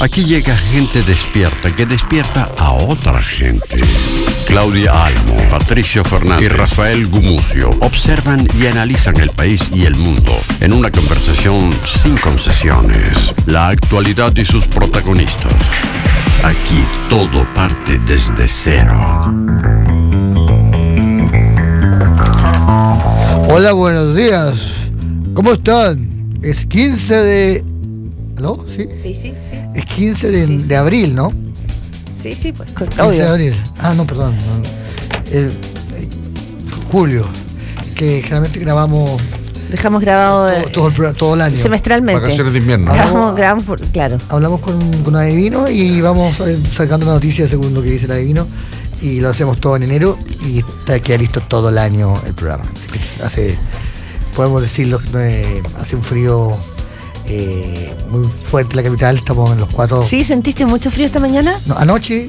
Aquí llega gente despierta que despierta a otra gente. Claudia Álamo, Patricio Fernández y Rafael Gumucio observan y analizan el país y el mundo en una conversación sin concesiones. La actualidad y sus protagonistas. Aquí todo parte desde cero. Hola, buenos días. ¿Cómo están? Es 15 de... ¿No? ¿Sí? Sí. Es 15 de abril, ¿no? Sí, pues. 15 de abril. Ah, no, perdón. Julio. Que generalmente grabamos... Dejamos grabado todo el año. Semestralmente. Vacaciones de invierno. Grabamos claro. Hablamos con Adivino y vamos sacando la noticia según lo que dice el Adivino. Y lo hacemos todo en enero y queda listo todo el año el programa. Podemos decirlo, hace un frío... muy fuerte en la capital, estamos en los 4. ¿Sí? ¿Sentiste mucho frío esta mañana? No, anoche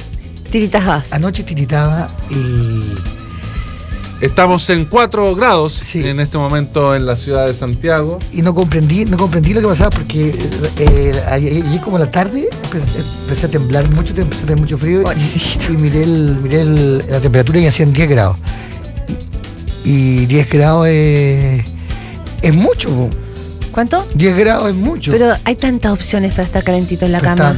tiritaba y... Estamos en 4 grados sí. En este momento en la ciudad de Santiago. Y no comprendí lo que pasaba porque ayer como a la tarde empecé a temblar mucho, empecé a tener mucho frío y miré la temperatura y hacían 10 grados. Y 10 grados es mucho. ¿Cuánto? 10 grados es mucho. Pero hay tantas opciones para estar calentito en la cama.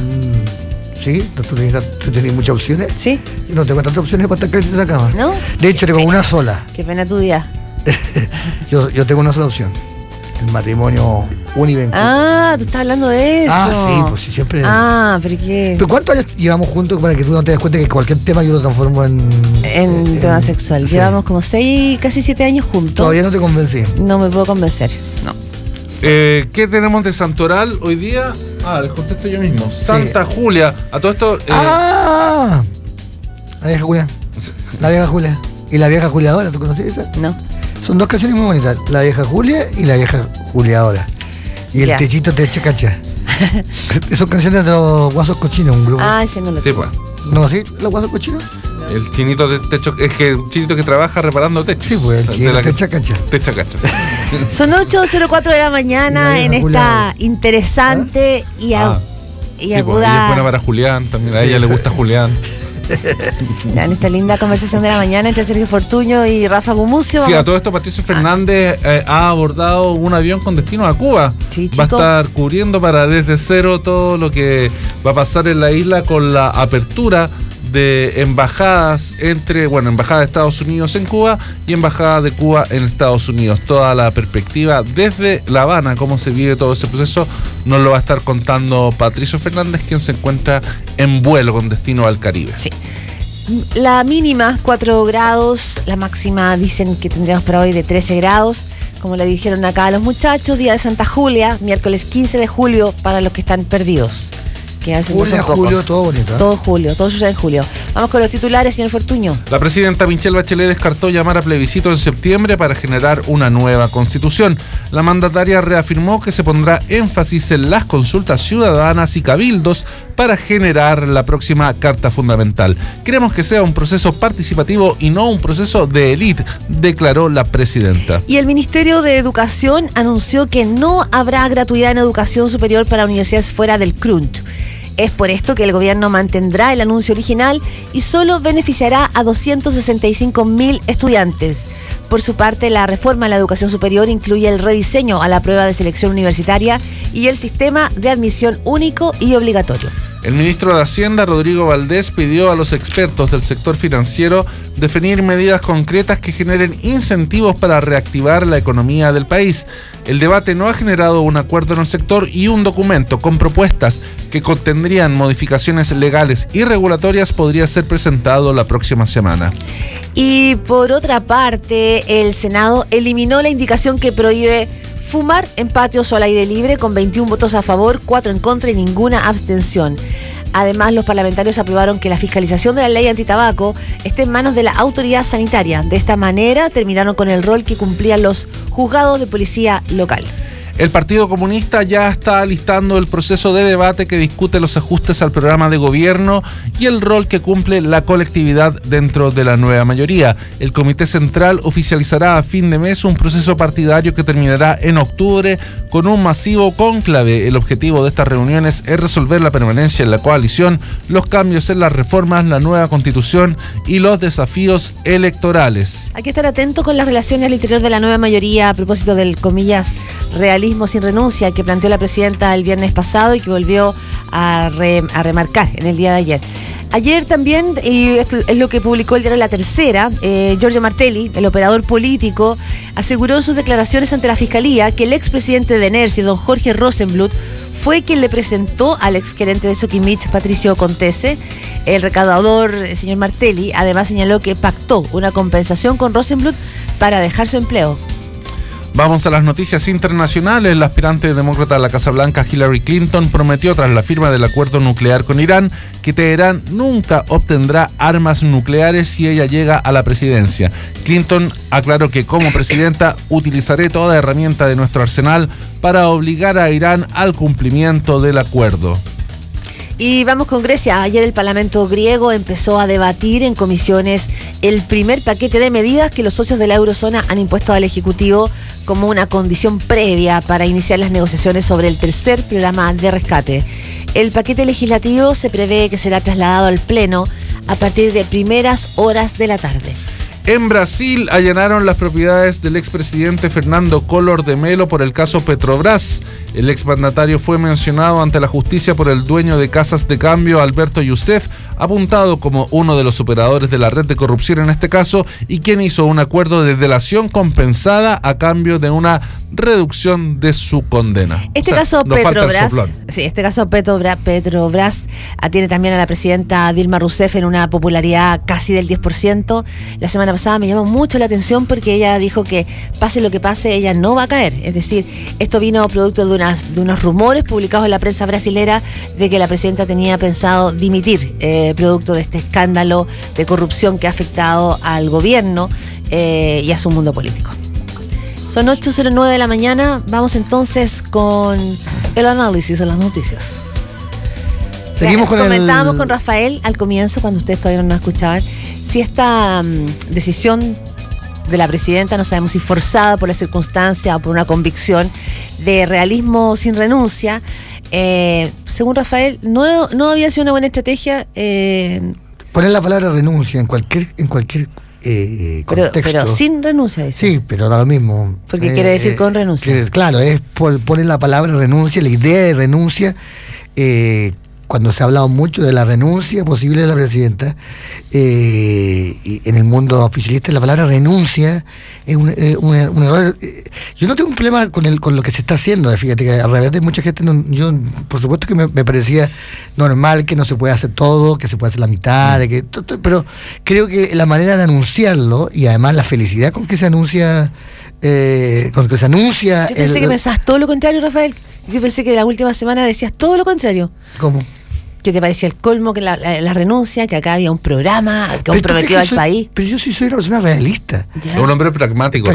¿Sí? ¿Tú tenés muchas opciones? Sí. Yo no tengo tantas opciones para estar calentito en la cama. ¿No? De hecho, tengo una sola. Qué pena tu día. yo tengo una sola opción. El matrimonio univincular. Ah, tú estás hablando de eso. Ah, sí, pues sí, siempre. Ah, pero ¿qué? ¿Pero cuántos años llevamos juntos para que tú no te des cuenta que cualquier tema yo lo transformo en tema sexual? Sí. Llevamos como 6, casi 7 años juntos. Todavía no te convencí. No me puedo convencer. No. ¿Qué tenemos de Santoral hoy día? Les contesto yo mismo. Santa Julia. A todo esto... La vieja Julia. La vieja Julia. Y la vieja Juliadora, ¿tú conoces esa? No. Son 2 canciones muy bonitas. La vieja Julia y la vieja Juliadora. Y el techito te echa cacha. Son canciones de los Guasos Cochinos, un grupo. Ese no lo Sí, sé. pues. ¿No, sí? ¿Los Guasos Cochinos? El chinito de techo, es que un chinito que trabaja reparando techos. Sí, pues el chinito te echa cacha. Te echa cacha. Son 8:04 de la mañana en esta interesante y Sí, pues ella es buena aguda, para Julián, también a ella le gusta Julián. en esta linda conversación de la mañana entre Sergio Fortuño y Rafa Gumucio. Sí, a todo esto Patricio Fernández ha abordado un avión con destino a Cuba. Sí, va a estar cubriendo para Desde Cero todo lo que va a pasar en la isla con la apertura de embajadas embajada de Estados Unidos en Cuba y embajada de Cuba en Estados Unidos. Toda la perspectiva desde La Habana, cómo se vive todo ese proceso, nos lo va a estar contando Patricio Fernández, quien se encuentra en vuelo con destino al Caribe. Sí. La mínima 4 grados, la máxima dicen que tendríamos para hoy de 13 grados, como le dijeron acá a los muchachos. Día de Santa Julia, miércoles 15 de julio para los que están perdidos. Julio, todo bonito. Todo julio, todo sucede en julio. Vamos con los titulares, señor Fortuño. La presidenta Michelle Bachelet descartó llamar a plebiscito en septiembre para generar una nueva constitución. La mandataria reafirmó que se pondrá énfasis en las consultas ciudadanas y cabildos para generar la próxima Carta Fundamental. Queremos que sea un proceso participativo y no un proceso de élite, declaró la presidenta. Y el Ministerio de Educación anunció que no habrá gratuidad en educación superior para universidades fuera del CRUNT. Es por esto que el gobierno mantendrá el anuncio original y solo beneficiará a 265.000 estudiantes. Por su parte, la reforma a la educación superior incluye el rediseño a la prueba de selección universitaria y el sistema de admisión único y obligatorio. El ministro de Hacienda, Rodrigo Valdés, pidió a los expertos del sector financiero definir medidas concretas que generen incentivos para reactivar la economía del país. El debate no ha generado un acuerdo en el sector y un documento con propuestas que contendrían modificaciones legales y regulatorias podría ser presentado la próxima semana. Y por otra parte, el Senado eliminó la indicación que prohíbe fumar en patios o al aire libre con 21 votos a favor, 4 en contra y ninguna abstención. Además, los parlamentarios aprobaron que la fiscalización de la ley antitabaco esté en manos de la autoridad sanitaria. De esta manera, terminaron con el rol que cumplían los juzgados de policía local. El Partido Comunista ya está listando el proceso de debate que discute los ajustes al programa de gobierno y el rol que cumple la colectividad dentro de la nueva mayoría. El Comité Central oficializará a fin de mes un proceso partidario que terminará en octubre con un masivo cónclave. El objetivo de estas reuniones es resolver la permanencia en la coalición, los cambios en las reformas, la nueva constitución y los desafíos electorales. Hay que estar atento con las relaciones al interior de la nueva mayoría a propósito del, comillas, realismo sin renuncia que planteó la presidenta el viernes pasado y que volvió a remarcar en el día de ayer. Ayer también, y esto es lo que publicó el diario La Tercera, Giorgio Martelli, el operador político, aseguró en sus declaraciones ante la Fiscalía que el expresidente de Energy, don Jorge Rosenbluth, fue quien le presentó al exgerente de Sokimich, Patricio Contese. El recaudador, el señor Martelli, además señaló que pactó una compensación con Rosenbluth para dejar su empleo. Vamos a las noticias internacionales. La aspirante demócrata a la Casa Blanca, Hillary Clinton, prometió tras la firma del acuerdo nuclear con Irán que Teherán nunca obtendrá armas nucleares si ella llega a la presidencia. Clinton aclaró que como presidenta utilizaré toda herramienta de nuestro arsenal para obligar a Irán al cumplimiento del acuerdo. Y vamos con Grecia. Ayer el Parlamento griego empezó a debatir en comisiones el primer paquete de medidas que los socios de la eurozona han impuesto al Ejecutivo como una condición previa para iniciar las negociaciones sobre el tercer programa de rescate. El paquete legislativo se prevé que será trasladado al Pleno a partir de primeras horas de la tarde. En Brasil allanaron las propiedades del expresidente Fernando Collor de Mello por el caso Petrobras. El exmandatario fue mencionado ante la justicia por el dueño de casas de cambio, Alberto Youssef, apuntado como uno de los operadores de la red de corrupción en este caso y quien hizo un acuerdo de delación compensada a cambio de una reducción de su condena. Este caso Petrobras atiene también a la presidenta Dilma Rousseff en una popularidad casi del 10%. La semana pasada me llamó mucho la atención porque ella dijo que pase lo que pase, ella no va a caer. Es decir, esto vino producto de unos rumores publicados en la prensa brasilera de que la presidenta tenía pensado dimitir producto de este escándalo de corrupción que ha afectado al gobierno y a su mundo político. Son 8:09 de la mañana. Vamos entonces con el análisis de las noticias. Seguimos con Comentábamos con Rafael al comienzo, cuando ustedes todavía no nos escuchaban, si esta decisión de la presidenta, no sabemos si forzada por la circunstancia o por una convicción de realismo sin renuncia, según Rafael, no había sido una buena estrategia. Poner la palabra renuncia en cualquier contexto. Pero sin renuncia, dice. Sí, pero da lo mismo. Porque quiere decir con renuncia. Claro, es poner la palabra renuncia, la idea de renuncia. Cuando se ha hablado mucho de la renuncia posible de la presidenta, y en el mundo oficialista la palabra renuncia es un error. Yo no tengo un problema con lo que se está haciendo, fíjate que al revés de mucha gente, yo por supuesto que me parecía normal que no se pueda hacer todo, que se pueda hacer la mitad, pero creo que la manera de anunciarlo y además la felicidad con que se anuncia, Yo pensé que pensabas todo lo contrario, Rafael. Yo pensé que la última semana decías todo lo contrario. ¿Cómo? Que te parecía el colmo que la renuncia, que acá había un programa comprometido al país. Pero yo sí soy una persona realista. Ya. Un hombre pragmático.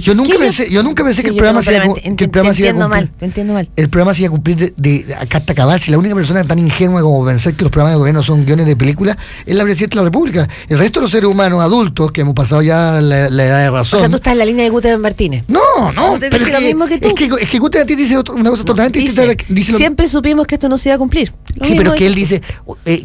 Yo nunca pensé que el programa se iba a cumplir. Te entiendo mal. El programa se iba a cumplir de acá hasta acabar. Si la única persona tan ingenua como pensar que los programas de gobierno son guiones de película es la presidenta de la República. El resto de los seres humanos adultos que hemos pasado ya la edad de razón. O sea, tú estás en la línea de Gutenberg Martínez. No. Pero es lo mismo que tú. Es que Gutenberg Martínez dice una cosa totalmente distinta. Siempre supimos que esto no se iba a cumplir. Sí, pero que él dice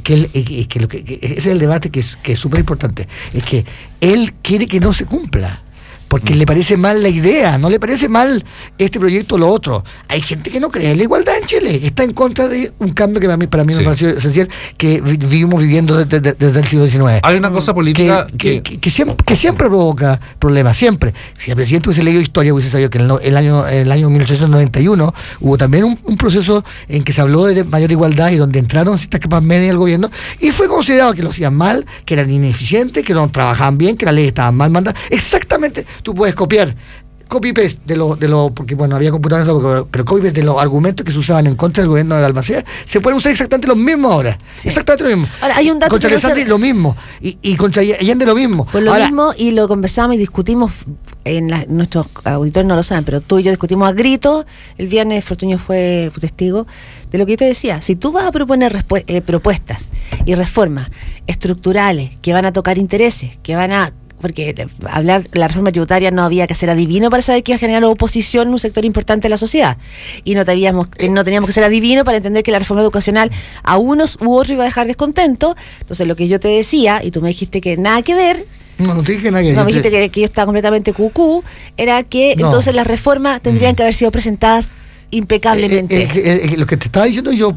que ese es el debate que es súper importante. Es que él quiere que no se cumpla porque le parece mal la idea, no le parece mal este proyecto o lo otro. Hay gente que no cree en la igualdad en Chile, que está en contra de un cambio que para mí me pareció esencial, que vivimos viviendo desde el siglo XIX. Hay una cosa política que siempre provoca problemas, siempre. Si el presidente hubiese leído historia, hubiese sabido que en el año 1891 hubo también un proceso en que se habló de mayor igualdad y donde entraron ciertas capas medias del gobierno y fue considerado que lo hacían mal, que eran ineficientes, que no trabajaban bien, que las leyes estaban mal mandadas. Exactamente. Tú puedes copiar copy-paste porque bueno, había computadores, pero copy-paste de los argumentos que se usaban en contra del gobierno de Balmaceda, se pueden usar exactamente los mismos ahora. Sí. Exactamente lo mismo. Ahora, hay un dato contra que no Alessandri lo mismo. Y contra Allende lo mismo. Por lo ahora, mismo, y lo conversamos y discutimos, nuestros auditores no lo saben, pero tú y yo discutimos a gritos, el viernes Fortunio fue testigo, de lo que yo te decía. Si tú vas a proponer propuestas y reformas estructurales que van a tocar intereses, que van a... Porque hablar de la reforma tributaria no había que ser adivino para saber que iba a generar oposición en un sector importante de la sociedad. Y no teníamos que ser adivino para entender que la reforma educacional a unos u otros iba a dejar descontento. Entonces lo que yo te decía, y tú me dijiste que nada que ver... No te dije nada que ver. No, me dijiste que yo estaba completamente cucú, era que entonces las reformas tendrían que haber sido presentadas impecablemente. Lo que te estaba diciendo yo,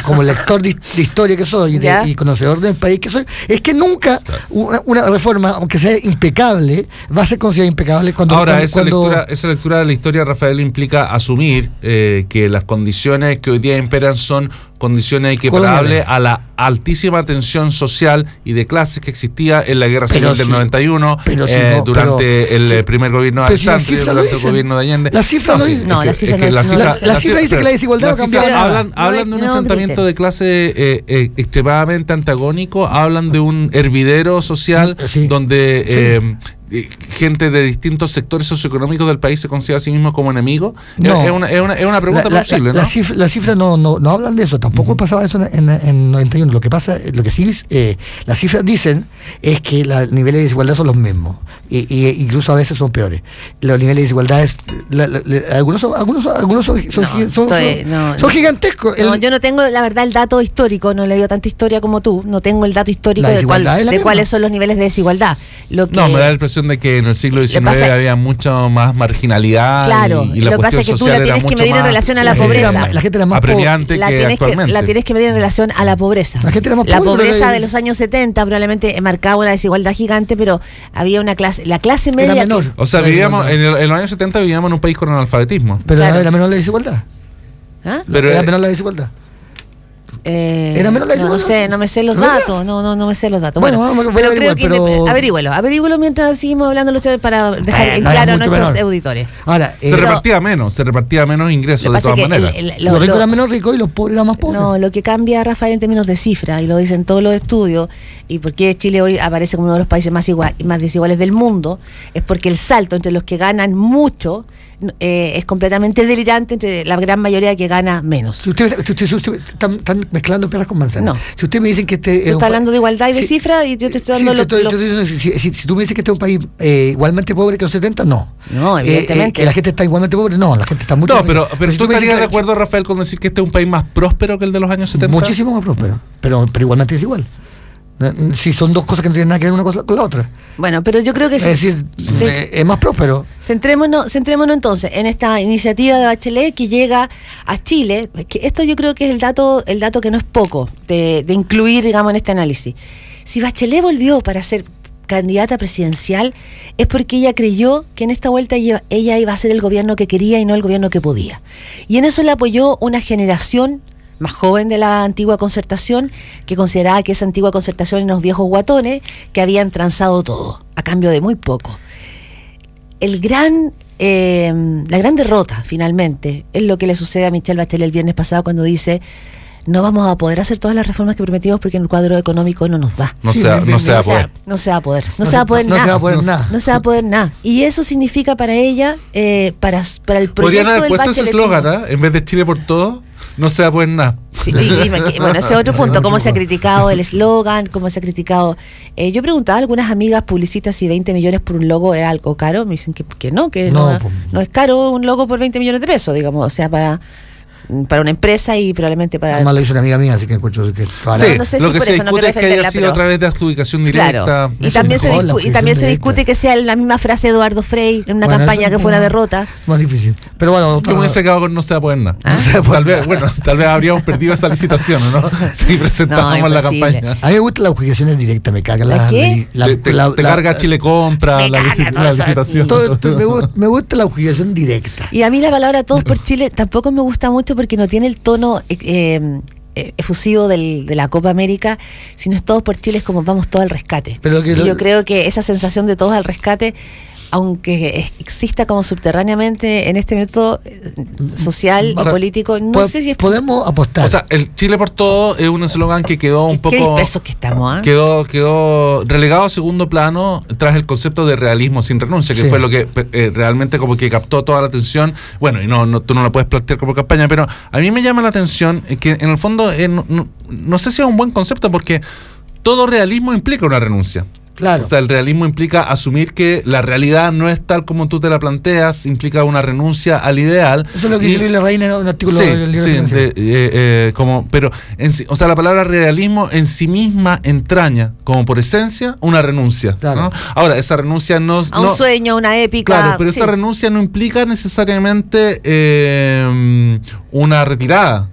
como lector de historia que soy y conocedor del país que soy, es que nunca una reforma, aunque sea impecable, va a ser considerada impecable cuando... Ahora, esa lectura de la historia, Rafael, implica asumir que las condiciones que hoy día imperan son condiciones equiparables a la altísima tensión social y de clases que existía en la Guerra Civil del 91, durante el primer gobierno de Alessandri, durante el gobierno de Allende. La cifra la cifra dice que la desigualdad ha cambiado. Hablan de un enfrentamiento de clase extremadamente antagónico, hablan de un hervidero social donde... gente de distintos sectores socioeconómicos del país se considera a sí mismo como enemigo. Es una pregunta plausible, ¿no? Las cifras no hablan de eso, tampoco pasaba eso en 91. Lo que pasa, lo que sí las cifras dicen es que los niveles de desigualdad son los mismos y incluso a veces son peores. Los niveles de desigualdad algunos son gigantescos. Yo no tengo la verdad el dato histórico, no he leído tanta historia como tú, no tengo el dato histórico de cuáles son los niveles de desigualdad. Me da la impresión de que en el siglo XIX había mucho más marginalidad. Claro, y la lo que pasa es que tú la tienes que medir en relación a la pobreza. La gente era más apremiante que actualmente. La tienes que medir en relación a la pobreza. La pobreza de los años 70 probablemente marcaba una desigualdad gigante, pero había una clase, la clase media era menor. O sea, vivíamos en los años 70 vivíamos en un país con analfabetismo. Pero era menor la desigualdad. Era menor la desigualdad. ¿Era menor la desigualdad? No me sé los datos. No me sé los datos. Bueno, pero creo que averígüelo mientras seguimos hablando para dejar en claro a nuestros auditores. Ahora, se repartía menos ingresos de todas maneras. Los ricos eran menos ricos y los pobres eran más pobres. No, lo que cambia, Rafael, en términos de cifra, y lo dicen todos los estudios, y por qué Chile hoy aparece como uno de los países más desiguales del mundo, es porque el salto entre los que ganan mucho es completamente delirante entre la gran mayoría que gana menos. Si usted están mezclando peras con manzanas. No. Si usted me dice que tú estás hablando de igualdad y de cifras y yo te estoy dando si tú me dices que este es un país igualmente pobre que los 70, no. No, evidentemente. Que la gente está igualmente pobre, no, la gente está mucho. No, pero tú estarías de acuerdo, Rafael, con decir que este es un país más próspero que el de los años 70. Muchísimo más próspero, pero igualmente es igual. Si son dos cosas que no tienen nada que ver una cosa con la otra. Bueno, pero yo creo que es decir, es más próspero. Centrémonos entonces en esta iniciativa de Bachelet que llega a Chile, que esto yo creo que es el dato que no es poco de incluir, digamos, en este análisis. Si Bachelet volvió para ser candidata presidencial es porque ella creyó que en esta vuelta ella iba a ser el gobierno que quería y no el gobierno que podía. Y en eso le apoyó una generación más joven de la antigua Concertación, que consideraba que esa antigua Concertación eran unos viejos guatones que habían transado todo, a cambio de muy poco. La gran derrota, finalmente, es lo que le sucede a Michelle Bachelet el viernes pasado cuando dice: no vamos a poder hacer todas las reformas que prometimos porque en el cuadro económico no nos da. No se va a poder nada. Y eso significa para ella, para el proyecto podrían haber del puesto ese eslogan, en vez de Chile por todo, no se va a poder nada. Sí, bueno, ese es otro punto, cómo se ha criticado el eslogan, cómo se ha criticado. Yo preguntaba a algunas amigas publicistas si 20 millones por un logo era algo caro. Me dicen que no es caro un logo por 20 millones de pesos, digamos, o sea, para una empresa y probablemente para... Además lo hizo una amiga mía, así que encuentro que... No sé si lo que por se eso no discute quiero es que haya defenderla, sido a través de adjudicación directa. Claro. Y también se discute que sea la misma frase de Eduardo Frei en una campaña que fuera derrota. Más difícil. Pero bueno... Yo me hubiese quedado con no se va a poder nada. Tal vez habríamos perdido esa licitación, ¿no? Si presentábamos la campaña. A mí me gustan las adjudicaciones directas, me cargan las... Te carga Chile Compra, la licitación. Me gusta la adjudicación directa. Y a mí la palabra Todos por Chile tampoco me gusta mucho porque no tiene el tono efusivo de la Copa América, sino es Todos por Chile, es como vamos todos al rescate. Yo creo que esa sensación de todos al rescate aunque exista como subterráneamente en este minuto social o político, no sé si es... Podemos apostar. O sea, el Chile por todo es un eslogan que quedó un poco... Qué dispersos que estamos, ¿eh? Quedó relegado a segundo plano tras el concepto de realismo sin renuncia, que fue lo que realmente como que captó toda la atención. Bueno, y tú no lo puedes plantear como campaña, pero a mí me llama la atención que en el fondo no sé si es un buen concepto, porque todo realismo implica una renuncia. Claro. O sea, el realismo implica asumir que la realidad no es tal como tú te la planteas, implica una renuncia al ideal. Eso es lo que dice Luis Larraín en un artículo del libro. Pero o sea, la palabra realismo en sí misma entraña, como por esencia, una renuncia. Claro. ¿no? Ahora, esa renuncia no... A un sueño, una épica. Claro, pero esa renuncia no implica necesariamente una retirada.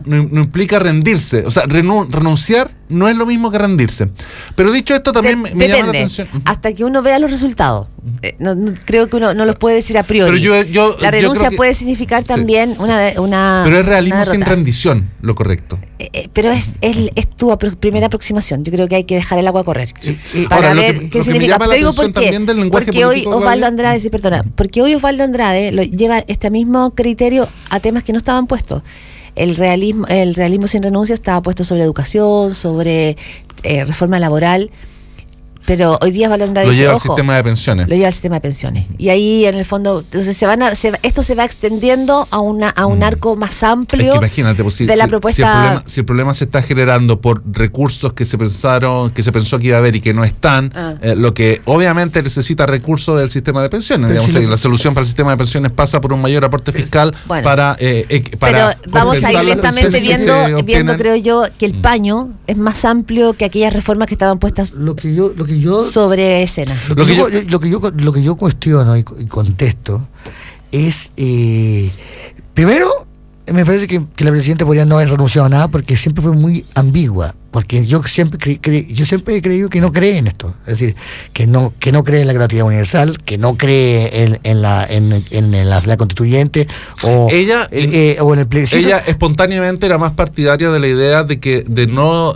No implica rendirse. O sea, renunciar no es lo mismo que rendirse. Pero dicho esto, también me llama la atención. Hasta que uno vea los resultados. No creo que uno no los puede decir a priori. Pero la renuncia puede significar también una... Pero es realismo sin rendición, lo correcto. Pero es tu primera aproximación. Yo creo que hay que dejar el agua correr. Para ahora, ver qué significa. Te digo por qué. Porque hoy Osvaldo Andrade, porque hoy Osvaldo Andrade lleva este mismo criterio a temas que no estaban puestos. El realismo sin renuncia estaba puesto sobre educación, sobre reforma laboral, pero hoy día Osvaldo Andrade lo lleva al sistema de pensiones. Lo lleva al sistema de pensiones. Y ahí, en el fondo, entonces esto se va extendiendo a un arco más amplio. Es que imagínate, pues, de la propuesta. Si el problema se está generando por recursos que se pensó que iba a haber y que no están, lo que obviamente necesita recursos del sistema de pensiones. Digamos, la solución para el sistema de pensiones pasa por un mayor aporte fiscal para pero vamos a ir lentamente viendo, creo yo, que el paño es más amplio que aquellas reformas que estaban puestas sobre escena. Lo que yo cuestiono y contesto es, primero, me parece que la presidenta podría no haber renunciado a nada, porque siempre fue muy ambigua, porque yo siempre he creído que no cree en esto, es decir, que no cree en la gratuidad universal, que no cree en la Asamblea Constituyente o en el plebiscito. Ella espontáneamente era más partidaria de la idea de no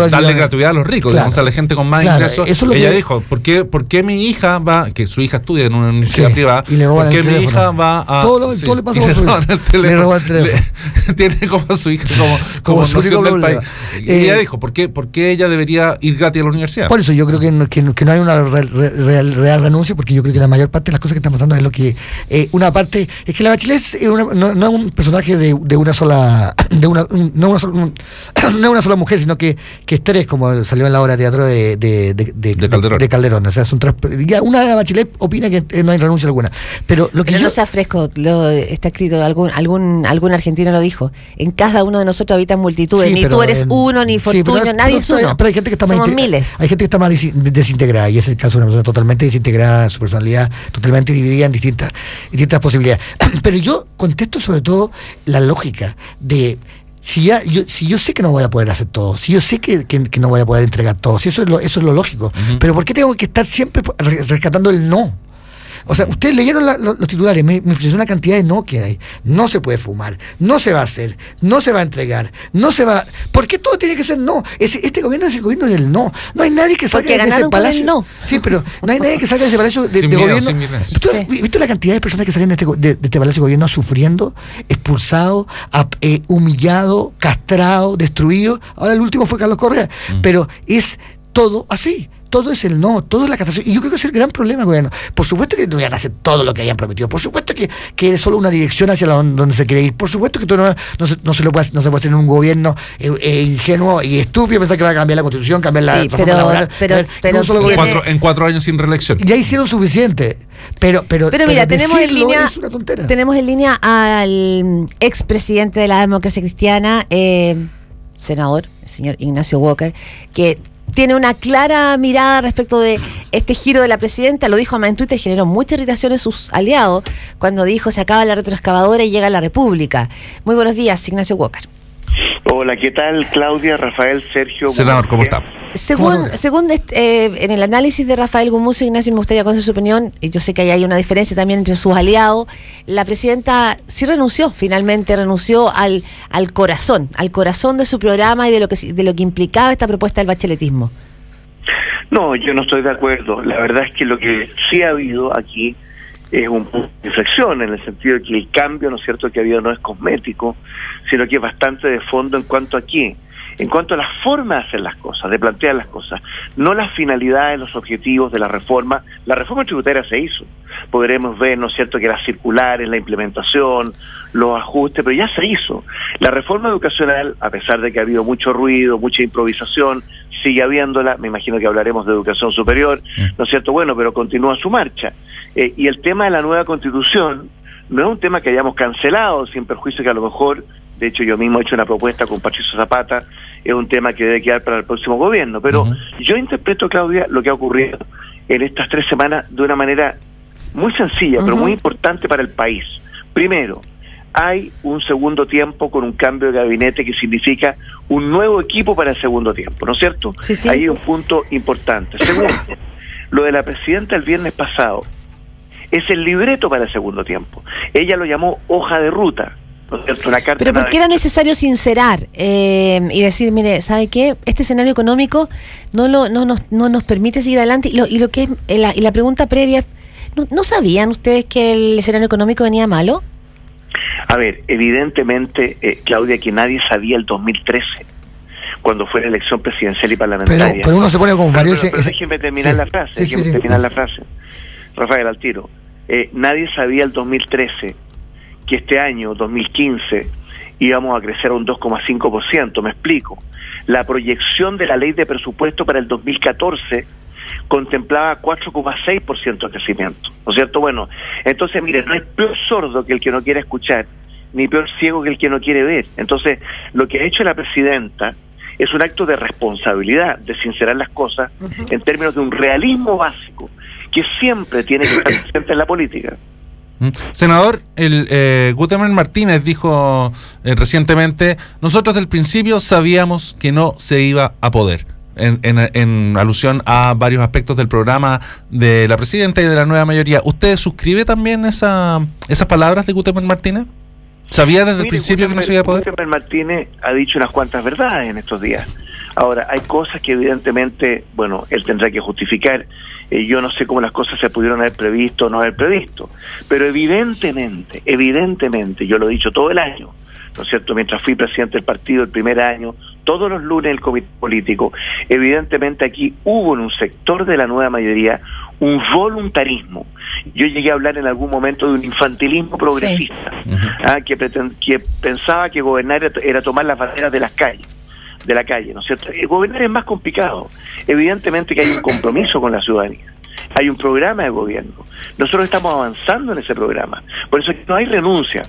darle gratuidad a los ricos, claro, digamos, a la gente con más ingresos. Ella dijo, ¿por qué mi hija va, que su hija estudia en una universidad privada, ¿por qué mi hija va a... Todo le pasó por su hija. Le robó el teléfono. Tiene como a su hija como noción del país. Ella dijo, ¿por qué ella debería ir gratis a la universidad? Por eso yo creo que no hay una real renuncia, porque yo creo que la mayor parte de las cosas que están pasando es lo que... una parte... Es que la Bachelet no es un personaje de una sola... no es una sola mujer, sino que es tres, como salió en la obra de teatro de Calderón. O sea, ya una Bachelet opina que no hay renuncia alguna. Pero no sea fresco, está escrito, algún argentino lo dijo. En cada uno de nosotros habitan multitudes. Sí, ni tú eres uno, ni Fortunio, nadie es uno. Pero hay gente que está Somos miles. Hay gente que está más desintegrada, y es el caso de una persona totalmente desintegrada, su personalidad totalmente dividida en distintas posibilidades. Pero yo contesto sobre todo la lógica de... Si yo sé que no voy a poder hacer todo, si yo sé que no voy a poder entregar todo, si eso es lo lógico, pero ¿por qué tengo que estar siempre rescatando el no? O sea, ustedes leyeron los titulares, me impresionó una cantidad de no que hay. No se puede fumar, no se va a hacer, no se va a entregar, no se va... ¿Por qué todo tiene que ser no? Este gobierno es el gobierno del no. No hay nadie que salga de ese palacio. No. Sí, pero no hay nadie que salga de ese palacio de gobierno. ¿Tú has visto la cantidad de personas que salen de este palacio de gobierno sufriendo, expulsados, humillados, castrados, destruidos? Ahora el último fue Carlos Correa. Pero es todo así. Todo es el no, todo es la castración. Y yo creo que ese es el gran problema del gobierno. Por supuesto que no van a hacer todo lo que habían prometido. Por supuesto que es solo una dirección hacia donde se quiere ir. Por supuesto que todo no se puede hacer en un gobierno ingenuo y estúpido pensar que va a cambiar la Constitución, cambiar la reforma laboral. Pero en 4 años sin reelección. Ya hicieron suficiente. Pero mira, tenemos en línea al expresidente de la democracia cristiana, senador, el señor Ignacio Walker, que tiene una clara mirada respecto de este giro de la presidenta. Lo dijo en Twitter, generó mucha irritación en sus aliados cuando dijo se acaba la retroexcavadora y llega la República. Muy buenos días, Ignacio Walker. Hola, ¿qué tal? Claudia, Rafael, Sergio. Senador, ¿cómo está? Según en el análisis de Rafael Gumucio, Ignacio, me gustaría conocer su opinión, y yo sé que hay una diferencia también entre sus aliados. La presidenta sí finalmente renunció al corazón de su programa y de lo que implicaba esta propuesta del bacheletismo. No, yo no estoy de acuerdo. La verdad es que lo que sí ha habido aquí es un punto de inflexión, en el sentido de que el cambio, ¿no es cierto?, que ha habido no es cosmético, sino que es bastante de fondo en cuanto a qué, en cuanto a la forma de hacer las cosas, de plantear las cosas, no las finalidades, los objetivos de la reforma. La reforma tributaria se hizo. Podremos ver, ¿no es cierto?, que las circulares, la implementación, los ajustes, pero ya se hizo. La reforma educacional, a pesar de que ha habido mucho ruido, mucha improvisación, sigue habiéndola. Me imagino que hablaremos de educación superior, ¿no es cierto? Bueno, pero continúa su marcha. Y el tema de la nueva Constitución no es un tema que hayamos cancelado, sin perjuicio que a lo mejor, de hecho yo mismo he hecho una propuesta con Patricio Zapata, es un tema que debe quedar para el próximo gobierno. Pero yo interpreto, Claudia, lo que ha ocurrido en estas 3 semanas de una manera muy sencilla, pero muy importante para el país. Primero, hay un segundo tiempo con un cambio de gabinete que significa un nuevo equipo para el segundo tiempo, ¿no es cierto? Sí, sí. Ahí hay un punto importante. Segundo, lo de la presidenta el viernes pasado es el libreto para el segundo tiempo. Ella lo llamó hoja de ruta, ¿no es cierto? Una carta. Pero ¿por qué era necesario sincerar y decir, mire, ¿sabe qué? Este escenario económico no nos permite seguir adelante? Y lo que es la pregunta previa, ¿no sabían ustedes que el escenario económico venía malo? A ver, evidentemente, Claudia, que nadie sabía el 2013, cuando fue la elección presidencial y parlamentaria. Pero uno se pone como varios... Pero déjenme terminar la frase, terminar la frase. Rafael, al tiro. Nadie sabía el 2013 que este año, 2015, íbamos a crecer a un 2,5%, me explico. La proyección de la ley de presupuesto para el 2014 contemplaba 4,6% de crecimiento, ¿no es cierto? Bueno, entonces, mire, no es peor sordo que el que no quiere escuchar, ni peor ciego que el que no quiere ver. Entonces, lo que ha hecho la presidenta es un acto de responsabilidad, de sincerar las cosas en términos de un realismo básico, que siempre tiene que estar presente en la política. Senador, Guterman Martínez dijo recientemente, nosotros del principio sabíamos que no se iba a poder, en alusión a varios aspectos del programa de la presidenta y de la nueva mayoría. ¿Usted suscribe también esas palabras de Guterman Martínez? ¿Sabía desde el principio que no se iba a poder? Guterman Martínez ha dicho unas cuantas verdades en estos días. Ahora, hay cosas que evidentemente, bueno, él tendrá que justificar. Yo no sé cómo las cosas se pudieron haber previsto o no haber previsto, pero evidentemente, yo lo he dicho todo el año, ¿no es cierto? Mientras fui presidente del partido el primer año, todos los lunes el comité político, evidentemente aquí hubo en un sector de la nueva mayoría un voluntarismo. Yo llegué a hablar en algún momento de un infantilismo progresista, que pensaba que gobernar era tomar las banderas de la calle, ¿no es cierto? Gobernar es más complicado. Evidentemente que hay un compromiso con la ciudadanía, hay un programa de gobierno. Nosotros estamos avanzando en ese programa. Por eso no hay renuncia.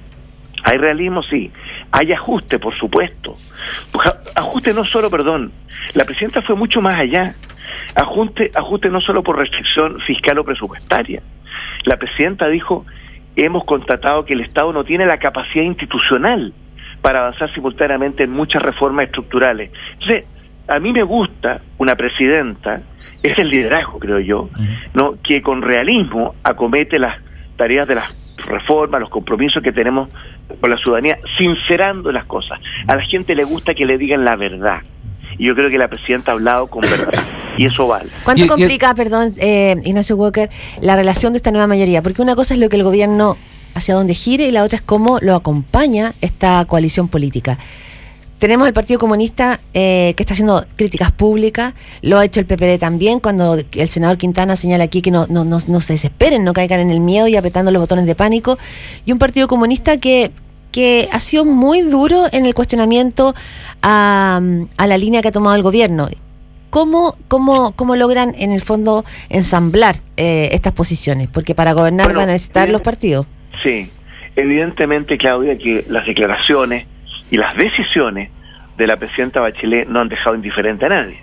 Hay realismo, sí. Hay ajuste, por supuesto. Ajuste no solo, la presidenta fue mucho más allá. Ajuste no solo por restricción fiscal o presupuestaria. La presidenta dijo, hemos constatado que el Estado no tiene la capacidad institucional para avanzar simultáneamente en muchas reformas estructurales. Entonces, a mí me gusta una presidenta, es el liderazgo, creo yo, ¿no?, que con realismo acomete las tareas de las reformas, los compromisos que tenemos con la ciudadanía, sincerando las cosas. A la gente le gusta que le digan la verdad. Y yo creo que la presidenta ha hablado con verdad. Y eso vale. ¿Cuánto complica, Ignacio Walker, la relación de esta nueva mayoría? Porque una cosa es lo que el gobierno hacia dónde gire y la otra es cómo lo acompaña esta coalición política. Tenemos el Partido Comunista que está haciendo críticas públicas, lo ha hecho el PPD también, cuando el senador Quintana señala aquí que no se desesperen, no caigan en el miedo y apretando los botones de pánico, y un Partido Comunista que ha sido muy duro en el cuestionamiento a la línea que ha tomado el gobierno. ¿Cómo logran en el fondo ensamblar estas posiciones? Porque para gobernar van a necesitar los partidos. Sí, evidentemente, Claudia, que las declaraciones y las decisiones de la presidenta Bachelet no han dejado indiferente a nadie.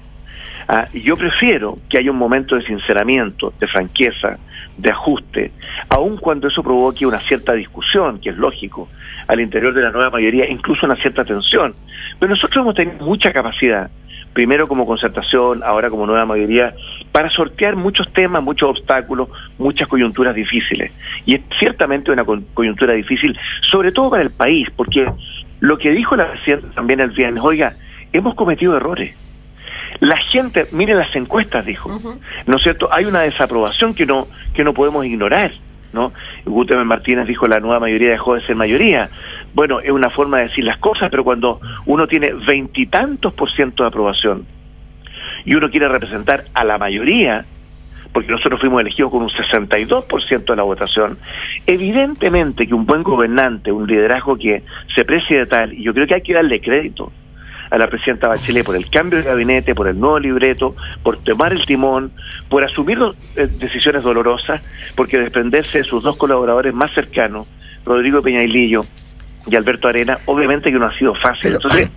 Y yo prefiero que haya un momento de sinceramiento, de franqueza, de ajuste, aun cuando eso provoque una cierta discusión, que es lógico, al interior de la nueva mayoría, incluso una cierta tensión. Pero nosotros hemos tenido mucha capacidad, primero como concertación, ahora como nueva mayoría, para sortear muchos temas, muchos obstáculos, muchas coyunturas difíciles. Y es ciertamente una coyuntura difícil, sobre todo para el país, porque lo que dijo la presidenta también el viernes, oiga, hemos cometido errores. La gente, miren las encuestas, dijo, ¿no es cierto? Hay una desaprobación que no podemos ignorar, ¿no? Guterres Martínez dijo, la nueva mayoría dejó de ser mayoría. Bueno, es una forma de decir las cosas, pero cuando uno tiene 20 y tantos % de aprobación y uno quiere representar a la mayoría, porque nosotros fuimos elegidos con un 62% de la votación, evidentemente que un buen gobernante, un liderazgo que se precie de tal, y yo creo que hay que darle crédito a la presidenta Bachelet por el cambio de gabinete, por el nuevo libreto, por tomar el timón, por asumir decisiones dolorosas, porque desprenderse de sus dos colaboradores más cercanos, Rodrigo Peñailillo y Alberto Arena, obviamente que no ha sido fácil. Entonces,